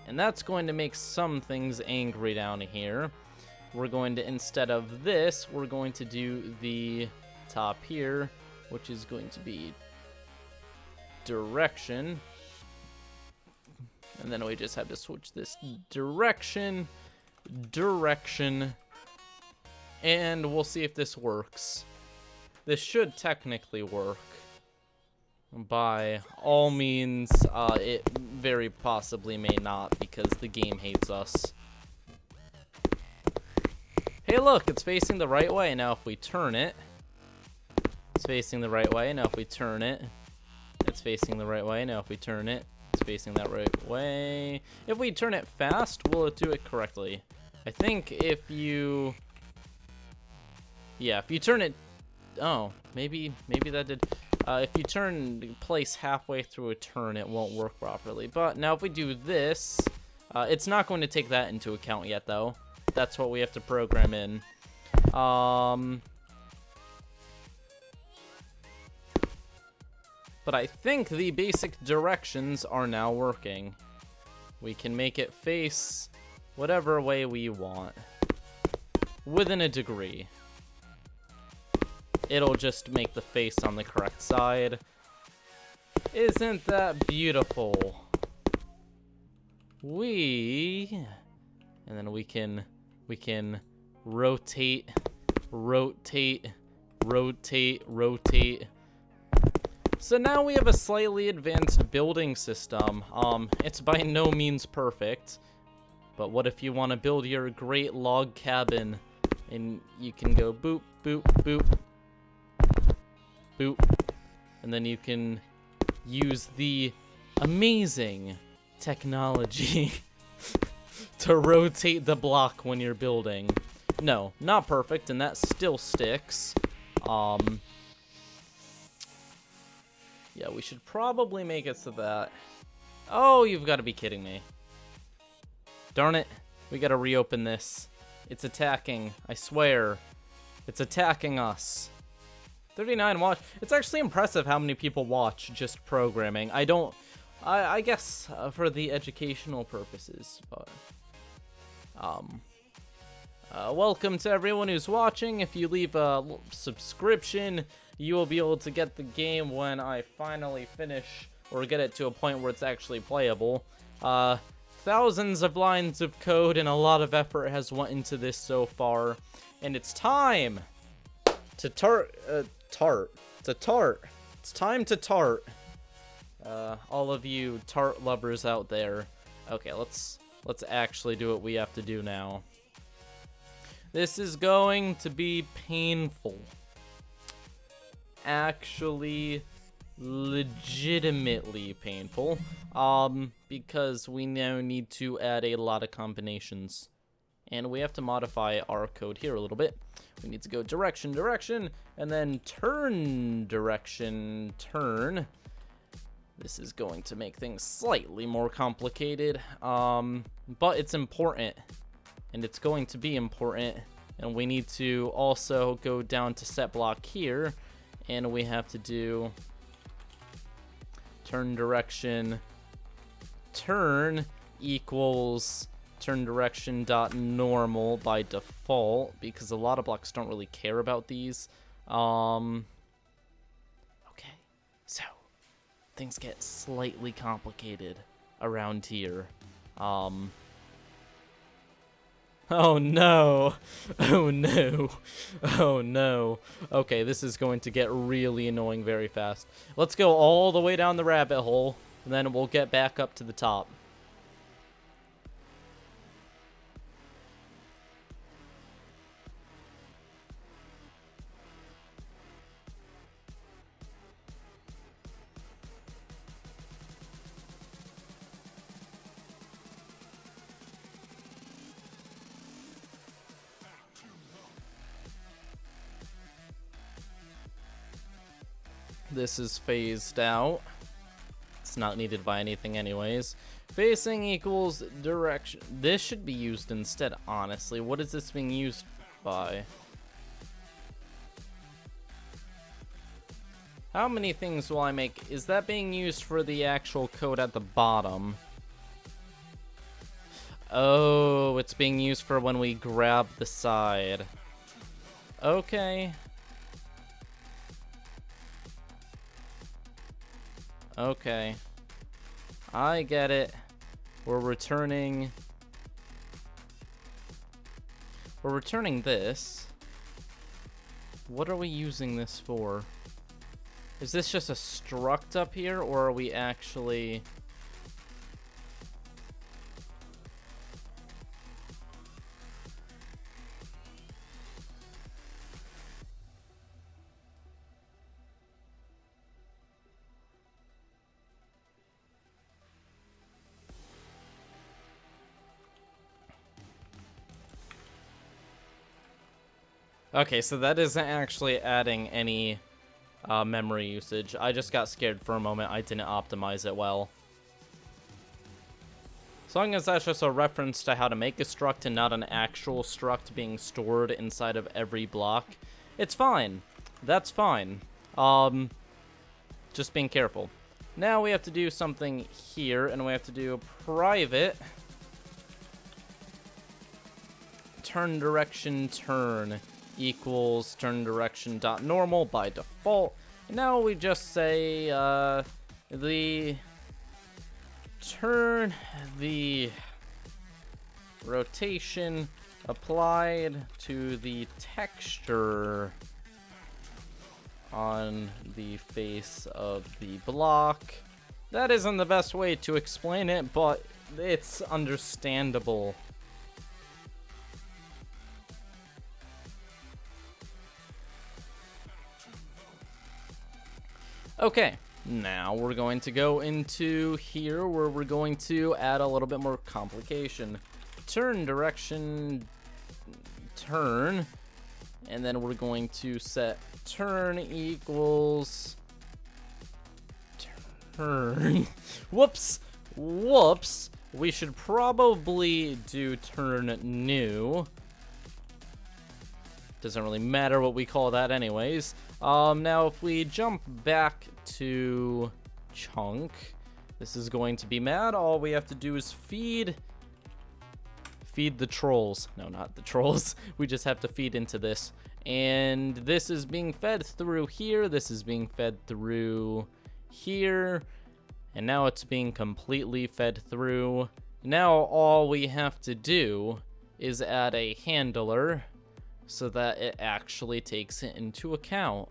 And that's going to make some things angry down here. We're going to, instead of this, we're going to do the top here, which is going to be direction. And then we just have to switch this direction, and we'll see if this works. This should technically work. By all means, it very possibly may not, because the game hates us. Hey look, it's facing the right way. Now if we turn it, it's facing the right way. Now if we turn it, it's facing the right way. Now if we turn it, it's facing that right way. If we turn it fast, will it do it correctly? I think if you... Yeah, if you turn it... Oh, maybe that did... if you place halfway through a turn, it won't work properly. But now if we do this, it's not going to take that into account yet, though. That's what we have to program in. But I think the basic directions are now working. We can make it face whatever way we want, within a degree. It'll just make the face on the correct side. Isn't that beautiful? And then we can rotate. So now we have a slightly advanced building system. It's by no means perfect, but what if you want to build your great log cabin, and you can go boop, boop, boop, boop, and then you can use the amazing technology to rotate the block when you're building. No, not perfect, and that still sticks. Yeah, we should probably make it so that... Oh, you've got to be kidding me. Darn it. We got to reopen this. It's attacking. I swear. It's attacking us. 39 watch. It's actually impressive how many people watch just programming. I guess for the educational purposes, but... welcome to everyone who's watching. If you leave a subscription, you will be able to get the game when I finally finish or get it to a point where it's actually playable. Thousands of lines of code and a lot of effort has went into this so far, and it's time to tart. It's time to tart. All of you tart lovers out there. Okay, let's actually do what we have to do now. This is going to be painful. Actually, legitimately painful. Because we now need to add a lot of combinations. And we have to modify our code here a little bit. We need to go direction, and then turn, direction, turn. This is going to make things slightly more complicated. But it's important. And it's going to be important, and we need to also go down to set block here, and we have to do turn direction, turn equals turn direction dot normal by default, because a lot of blocks don't really care about these. Okay, so things get slightly complicated around here. Oh no, oh no, oh no. Okay, this is going to get really annoying very fast. Let's go all the way down the rabbit hole, and then we'll get back up to the top. This is phased out. It's not needed by anything anyways. Facing equals direction. This should be used instead, honestly. What is this being used by? How many things will I make? Is that being used for the actual code at the bottom? Oh, it's being used for when we grab the side. Okay. Okay. I get it. We're returning this. What are we using this for? Is this just a struct up here, or are we actually... Okay, so that isn't actually adding any memory usage. I just got scared for a moment. I didn't optimize it well. As long as that's just a reference to how to make a struct and not an actual struct being stored inside of every block, it's fine. That's fine. Just being careful. Now we have to do something here, and we have to do private turn direction turn equals turn direction dot normal by default. And now we just say the rotation applied to the texture on the face of the block. That isn't the best way to explain it, but it's understandable. Okay, now we're going to go into here where we're going to add a little bit more complication. Turn direction, turn, and then we're going to set turn equals turn. Whoops, whoops. We should probably do turn new. Doesn't really matter what we call that anyways. Now if we jump back to chunk, this is going to be mad. All we have to do is feed the trolls. No, not the trolls. We just have to feed into this. And this is being fed through here. This is being fed through here. And now it's being completely fed through. Now all we have to do is add a handler so that it actually takes it into account.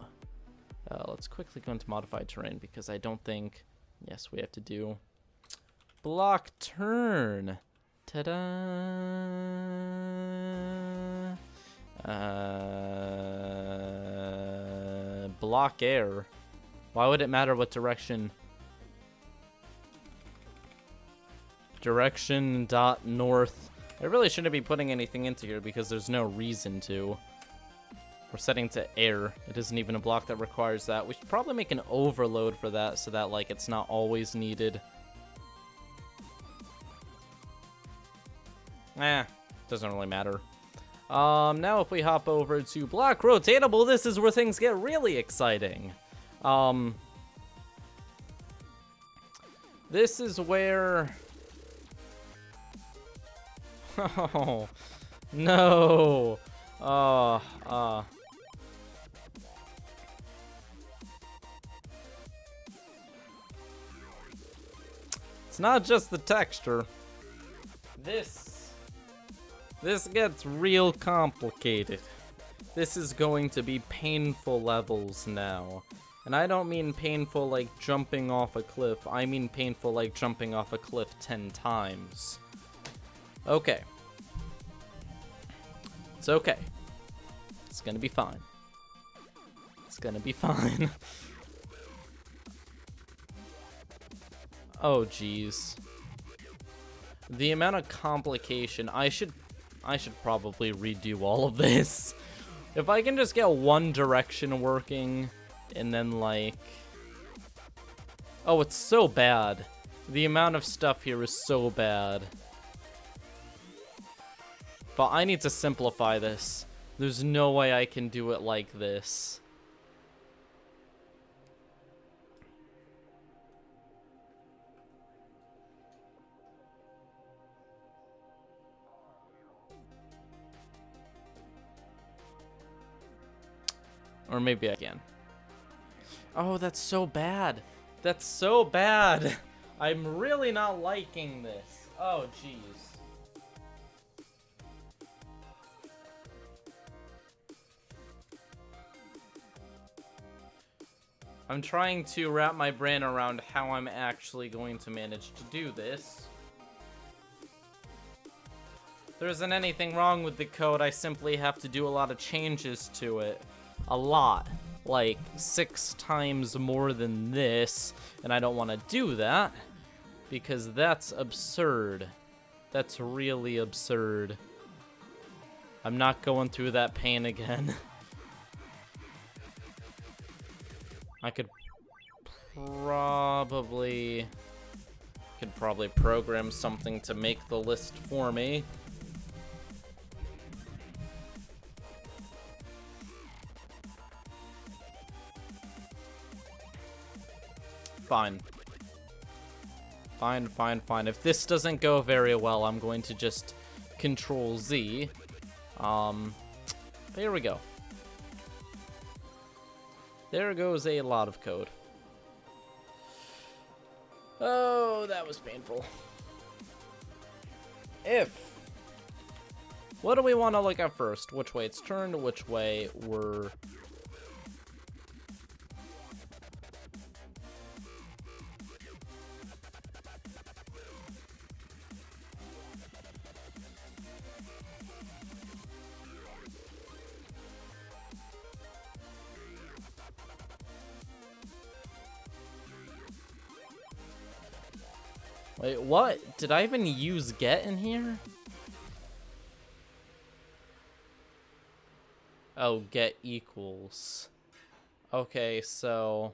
Let's quickly go into modified terrain because I don't think... Yes, we have to do block turn. Ta-da! Block air. Why would it matter what direction? Direction dot north. I really shouldn't be putting anything into here because there's no reason to. We're setting to air. It isn't even a block that requires that. We should probably make an overload for that so that, like, it's not always needed. Doesn't really matter. Now if we hop over to block rotatable, this is where things get really exciting. This is where... Oh, no. It's not just the texture. This gets real complicated. This is going to be painful levels now. And I don't mean painful like jumping off a cliff. I mean painful like jumping off a cliff 10 times. Okay. It's okay. It's gonna be fine. It's gonna be fine. Oh, jeez. The amount of complication. I should probably redo all of this. If I can just get one direction working, and then, like... Oh, it's so bad. The amount of stuff here is so bad. But I need to simplify this. There's no way I can do it like this. Or maybe I can. Oh, that's so bad. That's so bad. I'm really not liking this. Oh, jeez. I'm trying to wrap my brain around how I'm actually going to manage to do this. There isn't anything wrong with the code, I simply have to do a lot of changes to it. A lot. Like 6 times more than this, and I don't want to do that because that's absurd. That's really absurd. I'm not going through that pain again. I could probably program something to make the list for me. Fine. Fine. If this doesn't go very well, I'm going to just Control Z. Here we go. There goes a lot of code. Oh, that was painful. If. What do we want to look at first? Which way it's turned, which way we're... Wait, what? Did I even use get in here? Oh, get equals. Okay, so...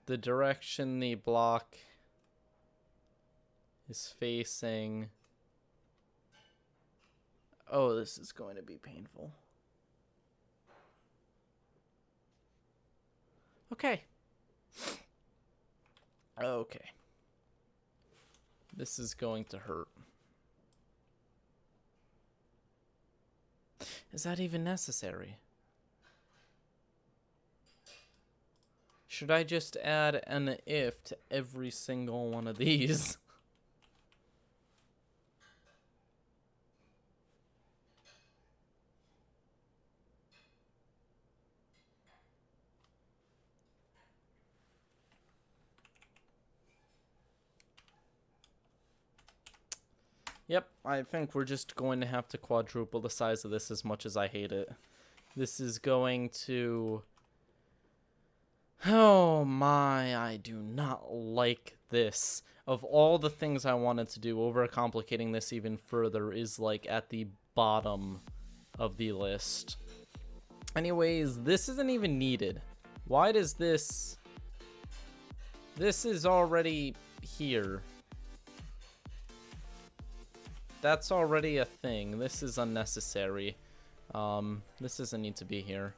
the direction the block is facing... Oh, this is going to be painful. Okay. Okay. This is going to hurt. Is that even necessary? Should I just add an if to every single one of these? Yep, I think we're just going to have to quadruple the size of this as much as I hate it. This is going to... Oh my, I do not like this. Of all the things I wanted to do, overcomplicating this even further is like at the bottom of the list. Anyways, this isn't even needed. Why does this... This is already here. That's already a thing. This is unnecessary. This doesn't need to be here.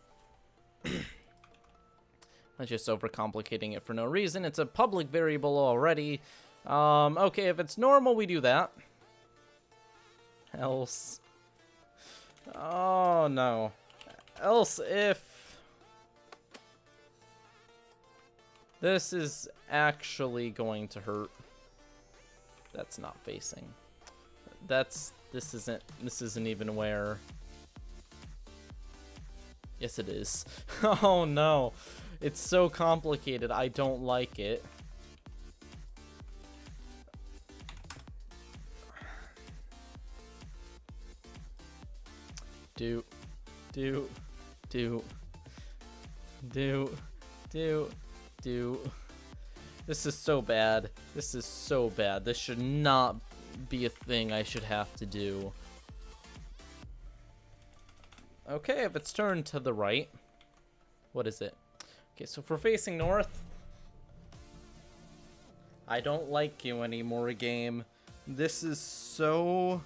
I'm just overcomplicating it for no reason. It's a public variable already. Okay, if it's normal, we do that. Else. Oh, no. Else if... This is actually going to hurt. That's not facing. This isn't even where... Yes, it is. Oh, no. It's so complicated. I don't like it. Do. This is so bad. This is so bad. This should not be a thing I should have to do. Okay, if it's turned to the right, what is it? Okay, so if we're facing north, I don't like you anymore, game. This is so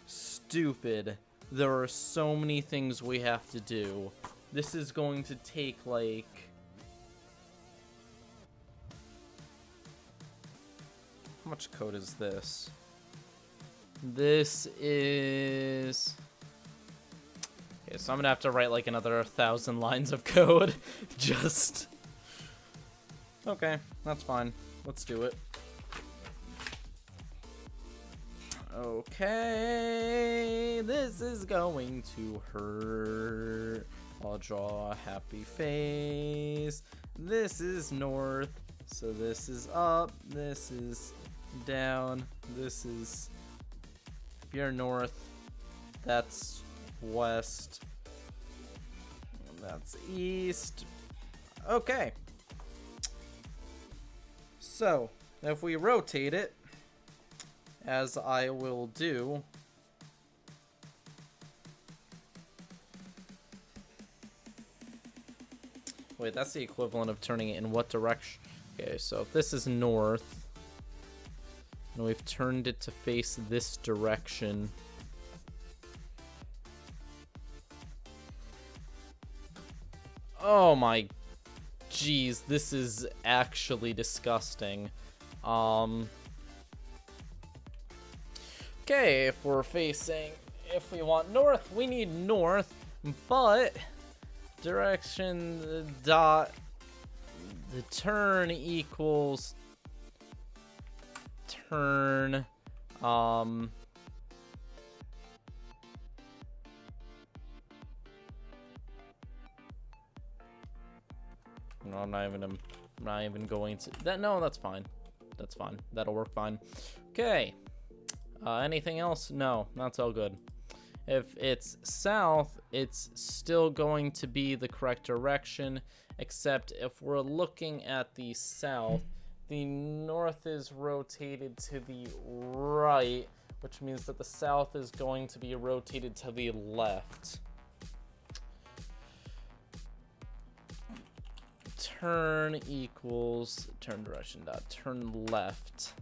stupid. There are so many things we have to do. This is going to take, like... How much code is this? This is... Okay, so I'm gonna have to write like another 1,000 lines of code. Just... Okay, that's fine. Let's do it. Okay, this is going to hurt. I'll draw a happy face. This is north, so this is up, this is down, this is... If you're north, that's west, that's east. Okay. So, if we rotate it, as I will do, wait, that's the equivalent of turning it in what direction? Okay, so if this is north, and we've turned it to face this direction, oh my jeez, this is actually disgusting. Okay, if we're facing, if we want north, we need north, but direction dot the turn equals turn no, I'm not even going to that. No, that's fine. That's fine. That'll work fine. Okay. Anything else? No, that's all good. If it's south, it's still going to be the correct direction, except if we're looking at the south, the north is rotated to the right, which means that the south is going to be rotated to the left. Turn equals turn direction dot turn left.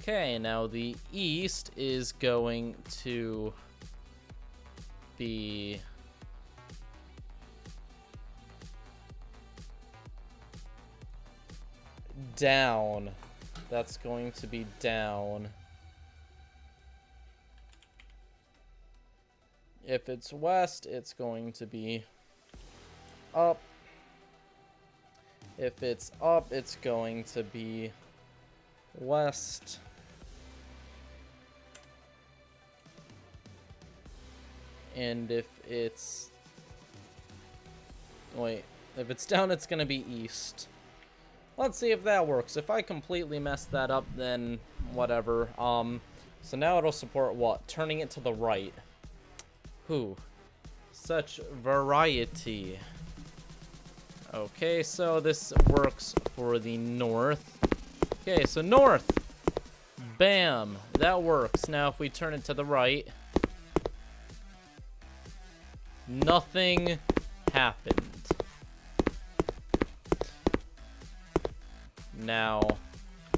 Okay, now the east is going to be down. That's going to be down. If it's west, it's going to be up. If it's up, it's going to be west. And if it's... Wait, if it's down, it's gonna be east. Let's see if that works. If I completely mess that up, then whatever. So now it'll support what? Turning it to the right. Whew. Such variety. Okay, so this works for the north. Okay, so north. Bam. That works. Now if we turn it to the right, nothing happened. Now,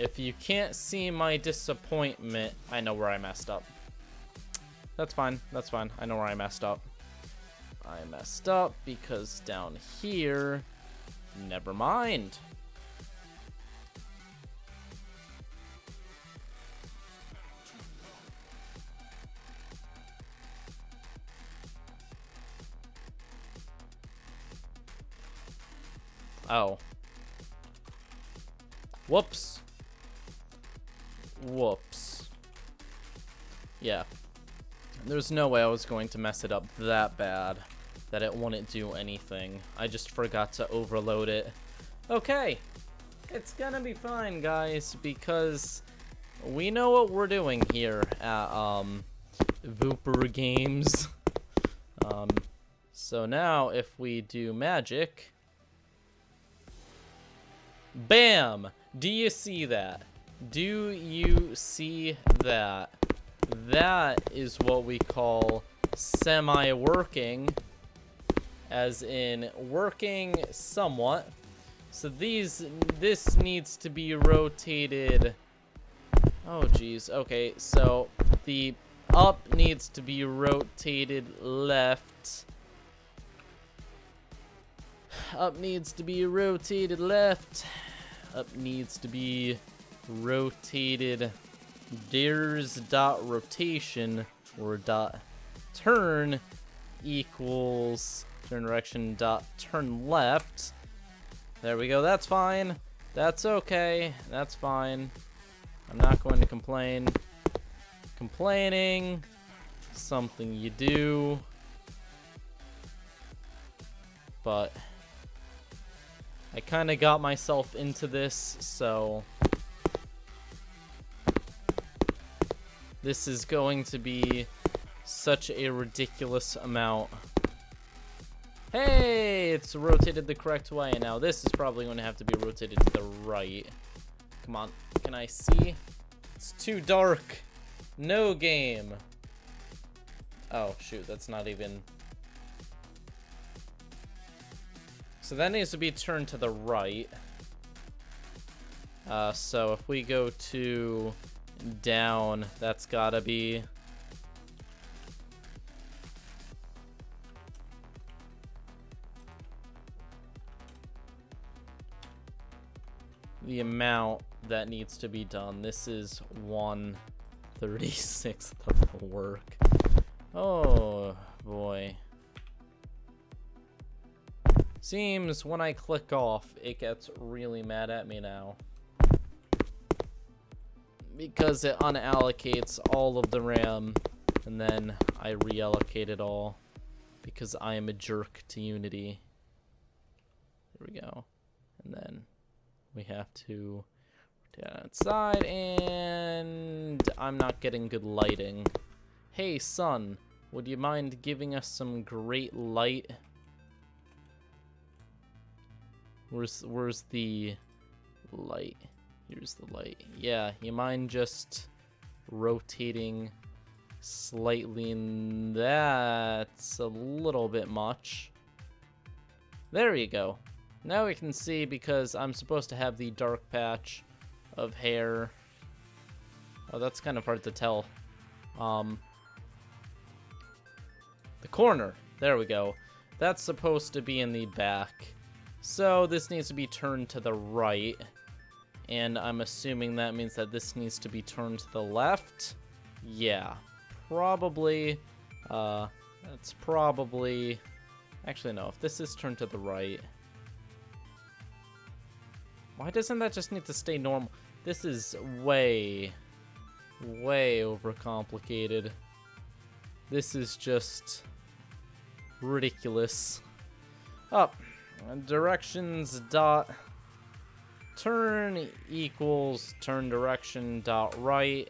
if you can't see my disappointment, I know where I messed up. That's fine. That's fine. I know where I messed up. I messed up because down here, never mind. Oh. Whoops. Whoops. Yeah. There's no way I was going to mess it up that bad that it wouldn't do anything. I just forgot to overload it. Okay. It's gonna be fine, guys, because we know what we're doing here at Vooperia. So now if we do magic, bam! Do you see that? Do you see that? That is what we call semi-working, as in working somewhat. So this needs to be rotated. Oh geez. Okay, so the up needs to be rotated left. Up needs to be rotated left. Up needs to be rotated There's dot rotation or dot turn equals turn direction dot turn left. There we go. That's fine. That's okay. That's fine. I'm not going to complain. Complaining, something you do. But I kind of got myself into this, so this is going to be such a ridiculous amount. Hey, it's rotated the correct way. Now this is probably going to have to be rotated to the right. Come on, can I see? It's too dark. No game. Oh, shoot, that's not even... So that needs to be turned to the right. So if we go to down, that's gotta be... the amount that needs to be done. This is 1/36 of the work. Oh boy. Seems when I click off, it gets really mad at me now. Because it unallocates all of the RAM, and then I reallocate it all. Because I am a jerk to Unity. Here we go. And then we have to down outside, and I'm not getting good lighting. Hey, sun, would you mind giving us some great light? Where's the light? Here's the light. Yeah, you mind just rotating slightly? That's a little bit much. There you go. Now we can see, because I'm supposed to have the dark patch of hair. Oh, that's kind of hard to tell. The corner. There we go. That's supposed to be in the back. So this needs to be turned to the right. And I'm assuming that means that this needs to be turned to the left. Yeah. Probably. That's probably... Actually, no. If this is turned to the right... Why doesn't that just need to stay normal? This is way overcomplicated. This is just ridiculous. Up. Directions dot turn equals turn direction dot right.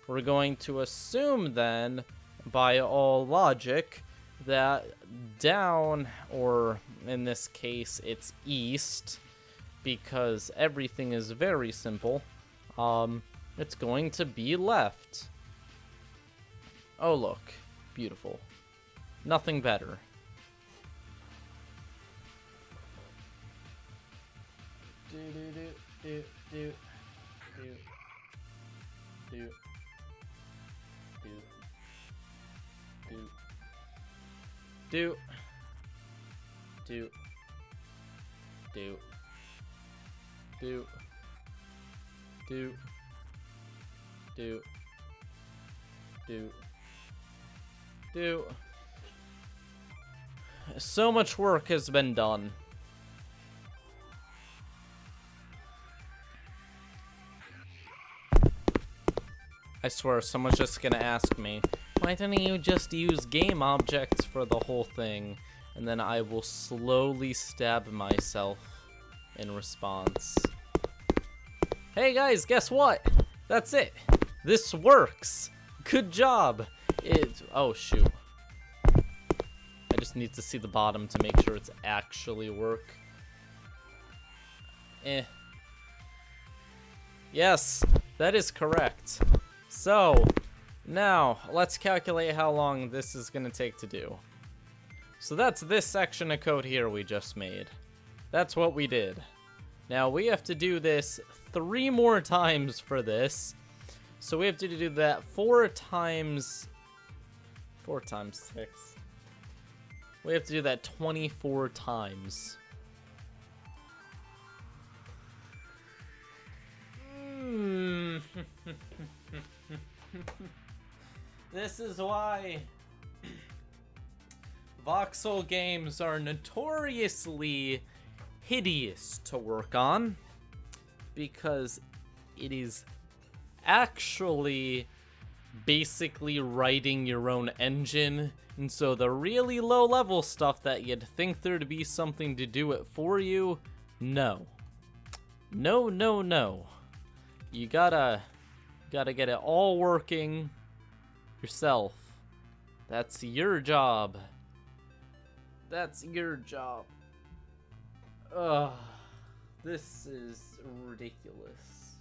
We're going to assume then, by all logic, that down, or in this case, it's east, because everything is very simple. It's going to be left. Oh, look. Beautiful. Nothing better. So much work has been done. I swear, someone's just gonna ask me, why didn't you just use game objects for the whole thing? And then I will slowly stab myself in response. Hey guys, guess what? That's it. This works. Good job. Oh shoot. I just need to see the bottom to make sure it's actually work. Yes, that is correct. So, now, let's calculate how long this is going to take to do. So that's this section of code here we just made. That's what we did. Now, we have to do this 3 more times for this. So we have to do that 4 times 6. We have to do that 24 times. This is why voxel games are notoriously hideous to work on, because it is actually basically writing your own engine, and so the really low level stuff that you'd think there'd be something to do it for you, no. No. You gotta get it all working yourself. That's your job. That's your job. Ugh. This is ridiculous.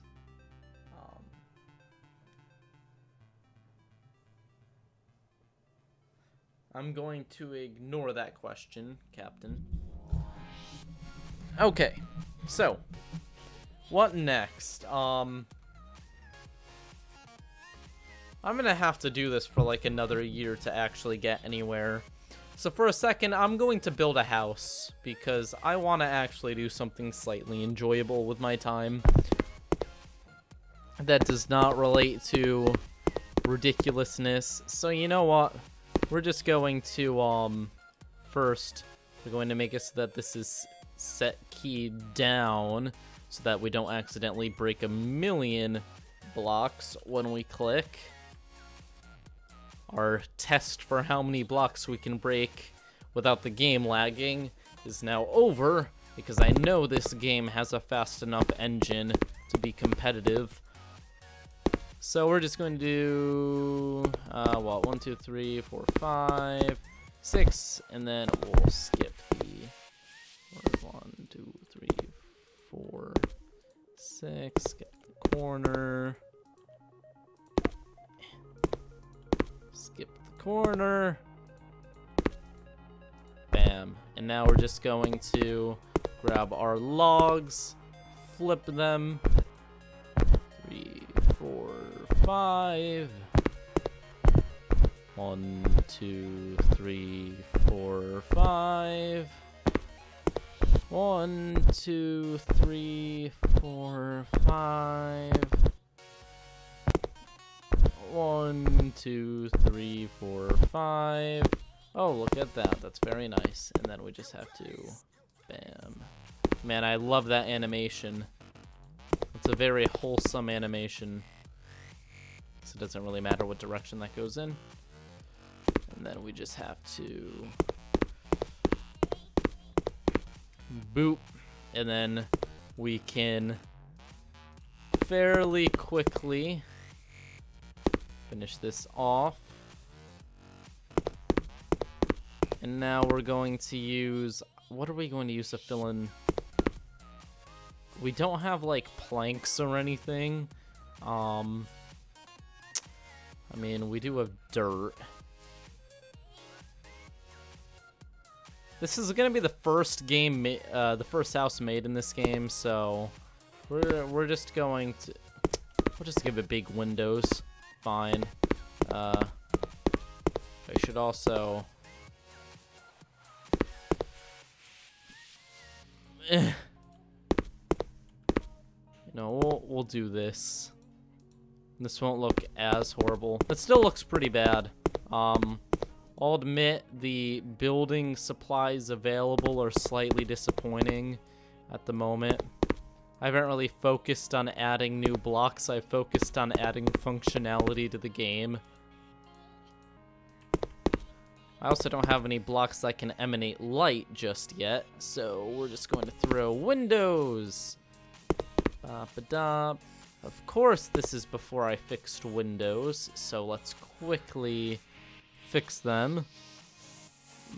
I'm going to ignore that question, Captain. Okay, so what next? I'm gonna have to do this for like another year to actually get anywhere. So for a second, I'm going to build a house because I want to actually do something slightly enjoyable with my time that does not relate to ridiculousness. So you know what? We're just going to, first, we're going to make it so that this is set key down so that we don't accidentally break a million blocks when we click. Our test for how many blocks we can break without the game lagging is now over, because I know this game has a fast enough engine to be competitive. So we're just going to do, 1, 2, 3, 4, 5, 6, and then we'll skip the 1, 2, 3, 4, 6, skip the corner, skip the corner, bam. And now we're just going to grab our logs, flip them, 3, 4, 5. 1, 2, 3, 4, 5. 1, 2, 3, 4, 5. 1, 2, 3, 4, 5. Oh, look at that. That's very nice. And then we just have to, bam. Man, I love that animation. It's a very wholesome animation. So it doesn't really matter what direction that goes in. And then we just have to boop. And then we can fairly quickly finish this off. And now we're going to use, what are we going to use to fill in? We don't have like planks or anything. I mean, we do have dirt. This is gonna be the first game, the first house made in this game, so we're just going to, we'll just give it big windows. Fine. I should also. No, we'll do this. This won't look as horrible. It still looks pretty bad. I'll admit the building supplies available are slightly disappointing at the moment. I haven't really focused on adding new blocks. I've focused on adding functionality to the game. I also don't have any blocks that can emanate light just yet, so we're just going to throw windows. Bop-a-dop. Of course, this is before I fixed windows, so let's quickly fix them.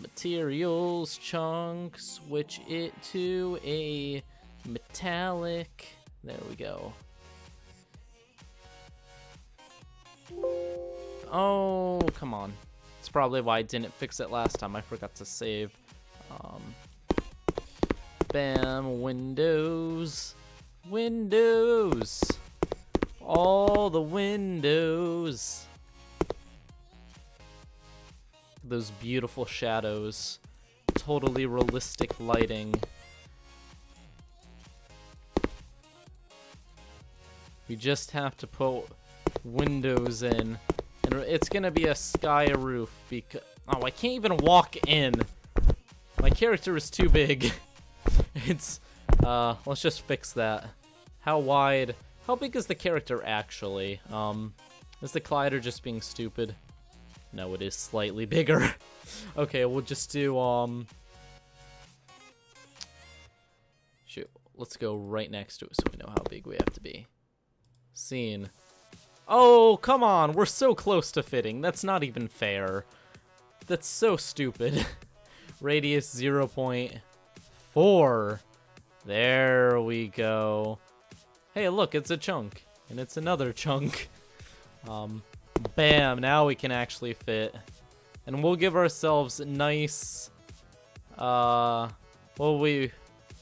Materials, chunk, switch it to a metallic. There we go. Oh, come on. That's probably why I didn't fix it last time. I forgot to save. Bam, windows. Windows. All the windows. Those beautiful shadows. Totally realistic lighting. We just have to put windows in. And it's gonna be a sky roof because... Oh, I can't even walk in. My character is too big. It's... let's just fix that. How wide... How big is the character actually? Is the collider just being stupid? No, it is slightly bigger. Okay, we'll just do, shoot, let's go right next to it so we know how big we have to be. Scene. Oh, come on, we're so close to fitting. That's not even fair. That's so stupid. Radius 0.4. There we go. Hey, look, it's a chunk. And it's another chunk. Bam, now we can actually fit. And we'll give ourselves nice, well,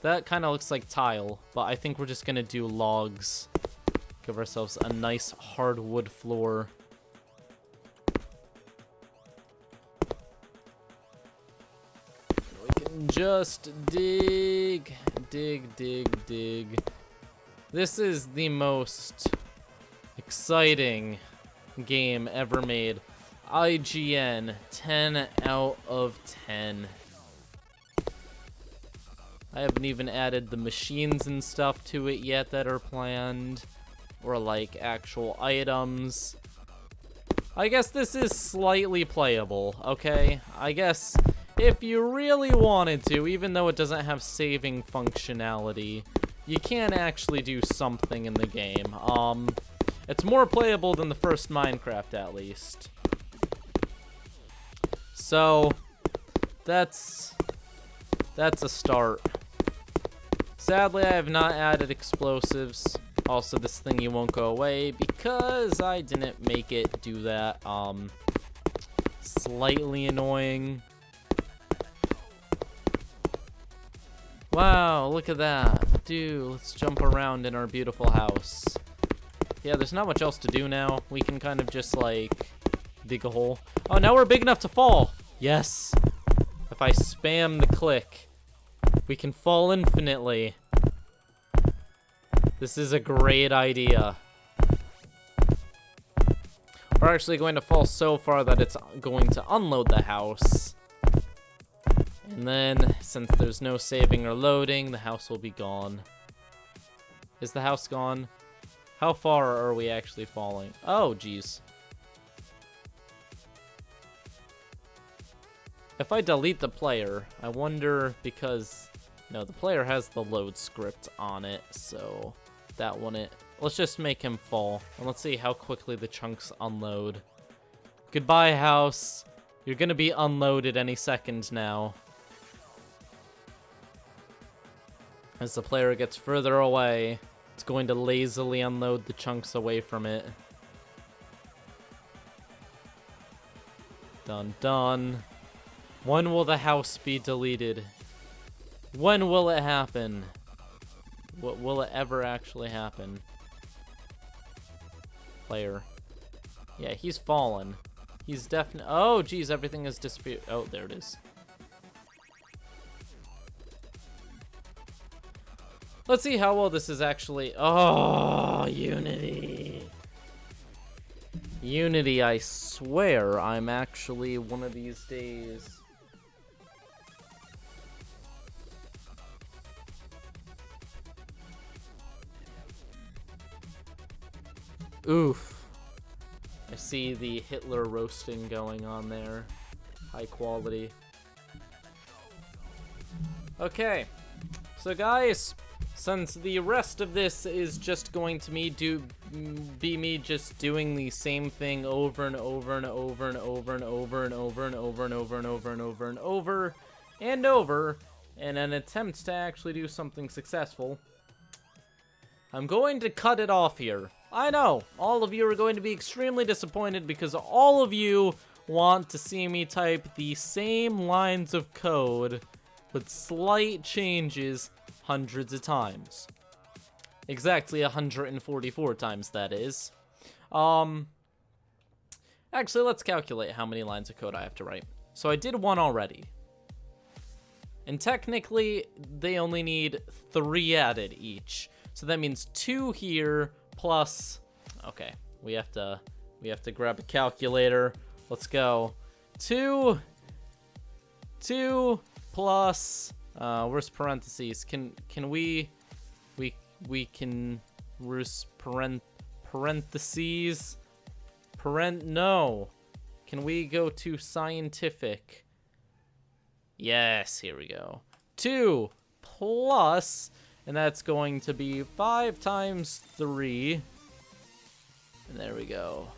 that kind of looks like tile, but I think we're just gonna do logs. Give ourselves a nice hardwood floor. We can just dig. This is the most exciting game ever made. IGN 10 out of 10. I haven't even added the machines and stuff to it yet that are planned, or like actual items. I guess this is slightly playable, okay? I guess if you really wanted to, even though it doesn't have saving functionality, you can actually do something in the game. It's more playable than the first Minecraft, at least. So, that's a start. Sadly, I have not added explosives. Also, this thingy won't go away because I didn't make it do that. Slightly annoying. Wow, look at that. Dude, let's jump around in our beautiful house. Yeah, there's not much else to do now. We can kind of just, like, dig a hole. Oh, now we're big enough to fall. Yes. If I spam the click, we can fall infinitely. This is a great idea. We're actually going to fall so far that it's going to unload the house. And then, since there's no saving or loading, the house will be gone. Is the house gone? How far are we actually falling? Oh, geez. If I delete the player, I wonder because... No, the player has the load script on it, so that wouldn't... Let's just make him fall, and let's see how quickly the chunks unload. Goodbye, house. You're gonna be unloaded any second now. As the player gets further away, it's going to lazily unload the chunks away from it. Dun dun. When will the house be deleted? When will it happen? What will it ever actually happen? Player. Yeah, he's fallen. He's definitely... Oh, geez, everything has disappeared. Oh, there it is. Let's see how well this is actually... Oh, Unity. Unity, I swear I'm actually one of these days... Oof. I see the Hitler roasting going on there. High quality. Okay. So guys, since the rest of this is just going to be me just doing the same thing over and over and over and over and over and over and over and over and over and over and over and over in an attempt to actually do something successful, I'm going to cut it off here. I know, all of you are going to be extremely disappointed because all of you want to see me type the same lines of code with slight changes hundreds of times. Exactly 144 times, that is. Actually, let's calculate how many lines of code I have to write. So I did one already. And technically, they only need 3 added each. So that means 2 here plus... Okay, we have to We have to grab a calculator. Let's go. 2 plus, where's parentheses? Can we can use parentheses? No. Can we go to scientific? Yes, here we go. 2 plus, and that's going to be 5 times 3. And there we go.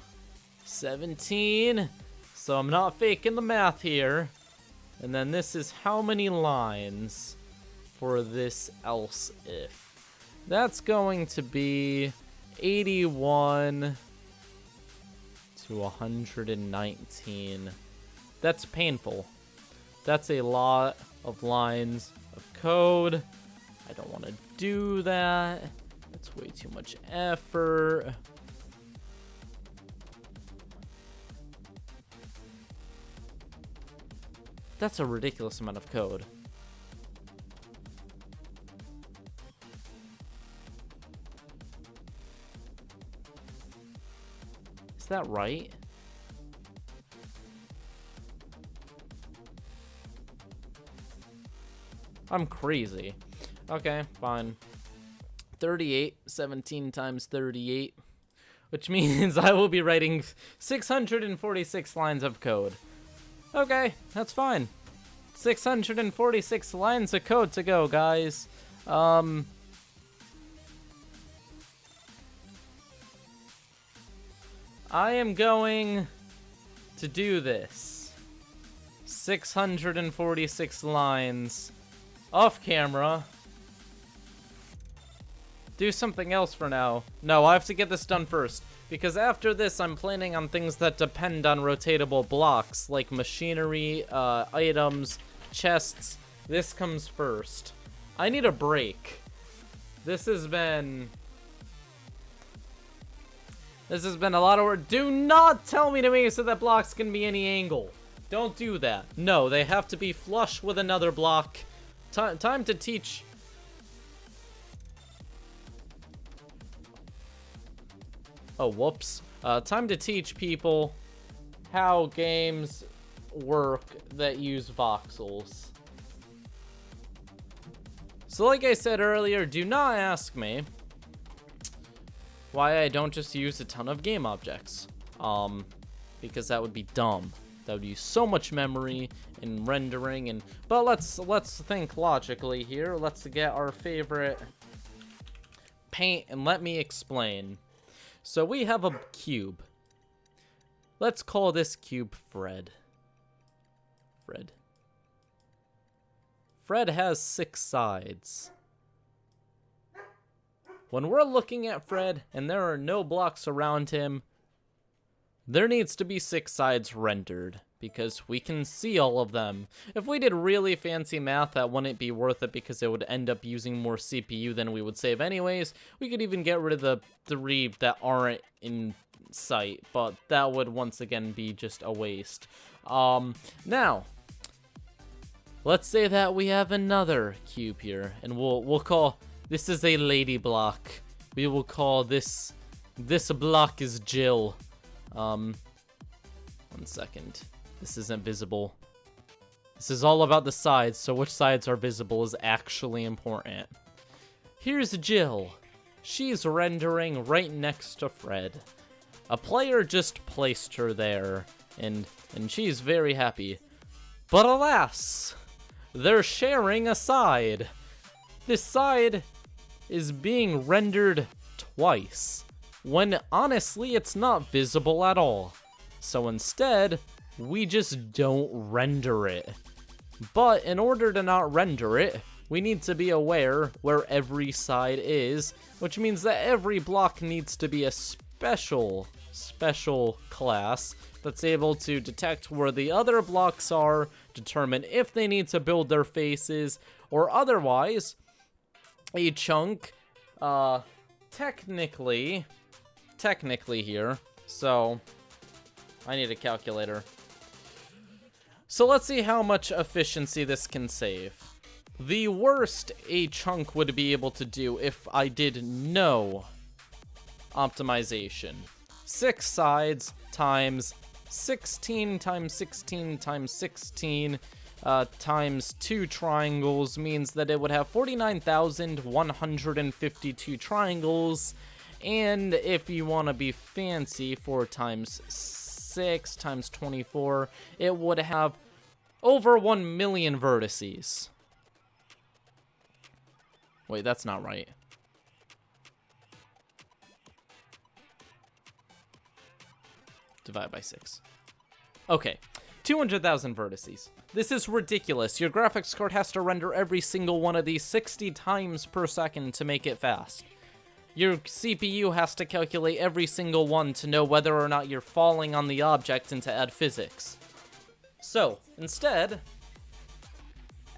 17. So I'm not faking the math here. And then this is how many lines for this else if. That's going to be 81 to 119. That's painful. That's a lot of lines of code. I don't want to do that. That's way too much effort. That's a ridiculous amount of code. Is that right? I'm crazy. Okay, fine. 38, 17 times 38, which means I will be writing 646 lines of code. Okay, that's fine. 646 lines of code to go, guys. I am going to do this. 646 lines off camera. Do something else for now. No, I have to get this done first. Because after this, I'm planning on things that depend on rotatable blocks, like machinery, items, chests. This comes first. I need a break. This has been a lot of work. Do not tell me to make it so that blocks can be any angle. Don't do that. No, they have to be flush with another block. Time to teach. Oh, whoops. Time to teach people how games work that use voxels. So like I said earlier, do not ask me why I don't just use a ton of game objects. Because that would be dumb. That would use so much memory and rendering but let's think logically here. Let's get our favorite paint and let me explain. So we have a cube. Let's call this cube Fred. Fred has 6 sides. When we're looking at Fred and there are no blocks around him, there needs to be 6 sides rendered because we can see all of them. If we did really fancy math, that wouldn't be worth it because it would end up using more CPU than we would save anyways. We could even get rid of the 3 that aren't in sight, but that would once again be just a waste. Now, let's say that we have another cube here, and we'll call this is a lady block. We will call this block is Jill. 1 second. This isn't visible. This is all about the sides, so which sides are visible is actually important. Here's Jill. She's rendering right next to Fred. A player just placed her there, and she's very happy. But alas, they're sharing a side. This side is being rendered twice, when honestly it's not visible at all. So instead, we just don't render it. But in order to not render it, we need to be aware where every side is, which means that every block needs to be a special class that's able to detect where the other blocks are, determine if they need to build their faces, or otherwise, a chunk, technically here, so I need a calculator. So let's see how much efficiency this can save. The worst a chunk would be able to do if I did no optimization 6 sides times 16 times 16 times 16 times 2 triangles means that it would have 49,152 triangles. And if you want to be fancy, 4 times 6 times 24, it would have over 1 million vertices. Wait, that's not right. Divide by 6. Okay, 200,000 vertices. This is ridiculous. Your graphics card has to render every single one of these 60 times per second to make it fast. Your CPU has to calculate every single one to know whether or not you're falling on the object and to add physics. So, instead,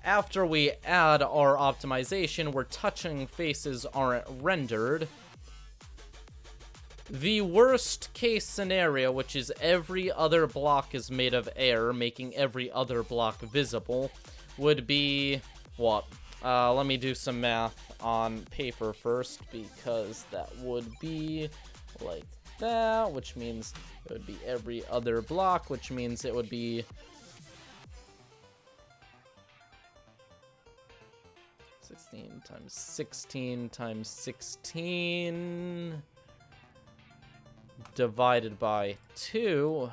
after we add our optimization where touching faces aren't rendered, the worst case scenario, which is every other block is made of air, making every other block visible, would be what? Let me do some math on paper first, because that would be like that, which means it would be every other block, which means it would be 16 times 16 times 16 divided by 2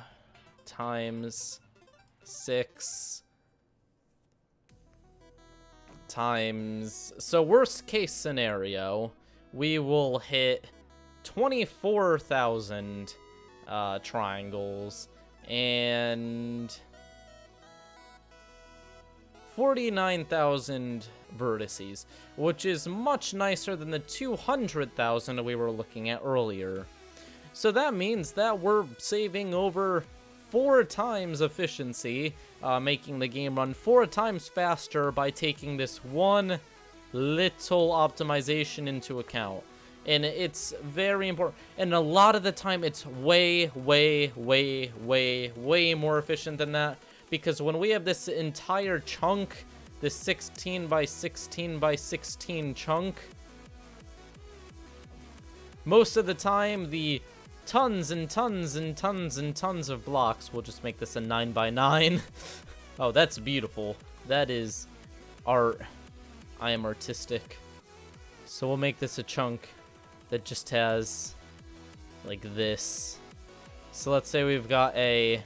times 6 times... So worst case scenario, we will hit 24,000 triangles and 49,000 vertices, which is much nicer than the 200,000 we were looking at earlier. So that means that we're saving over 4 times efficiency, making the game run 4 times faster by taking this one little optimization into account. And it's very important. And a lot of the time, it's way, way, way, way, way more efficient than that. Because when we have this entire chunk, this 16 by 16 by 16 chunk, most of the time, the tons and tons and tons and tons of blocks. We'll just make this a 9 by 9. Oh, that's beautiful. That is art. I am artistic. So we'll make this a chunk that just has like this. So let's say we've got a...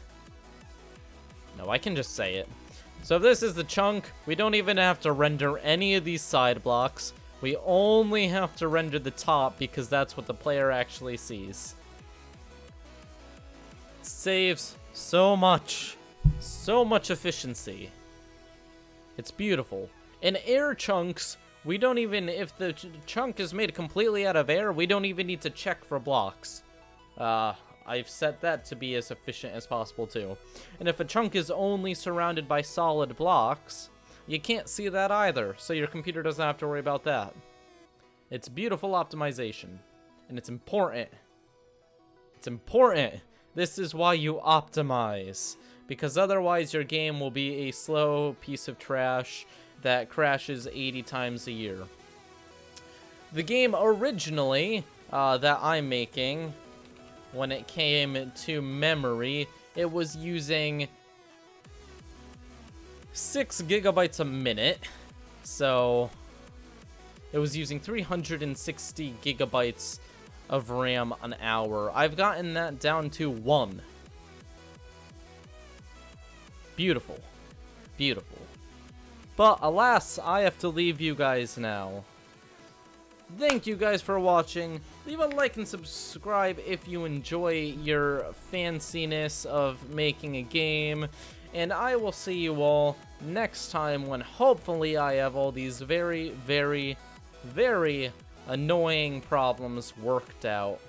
No, I can just say it. So if this is the chunk, we don't even have to render any of these side blocks. We only have to render the top because that's what the player actually sees. Saves so much efficiency. It's beautiful. In air chunks, we don't even, if the chunk is made completely out of air, we don't even need to check for blocks. I've set that to be as efficient as possible too. And if a chunk is only surrounded by solid blocks, you can't see that either, so your computer doesn't have to worry about that. It's beautiful optimization, and it's important. It's important. This is why you optimize, because otherwise your game will be a slow piece of trash that crashes 80 times a year. The game originally that I'm making, when it came to memory, it was using 6 gigabytes a minute, so it was using 360 gigabytes of RAM an hour. I've gotten that down to 1. Beautiful. Beautiful. But alas, I have to leave you guys now. Thank you guys for watching. Leave a like and subscribe if you enjoy your fanciness of making a game. And I will see you all next time when hopefully I have all these very, very, very annoying problems worked out.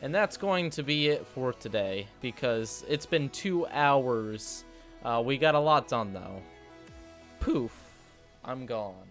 And that's going to be it for today, because it's been 2 hours. We got a lot done though. Poof, I'm gone.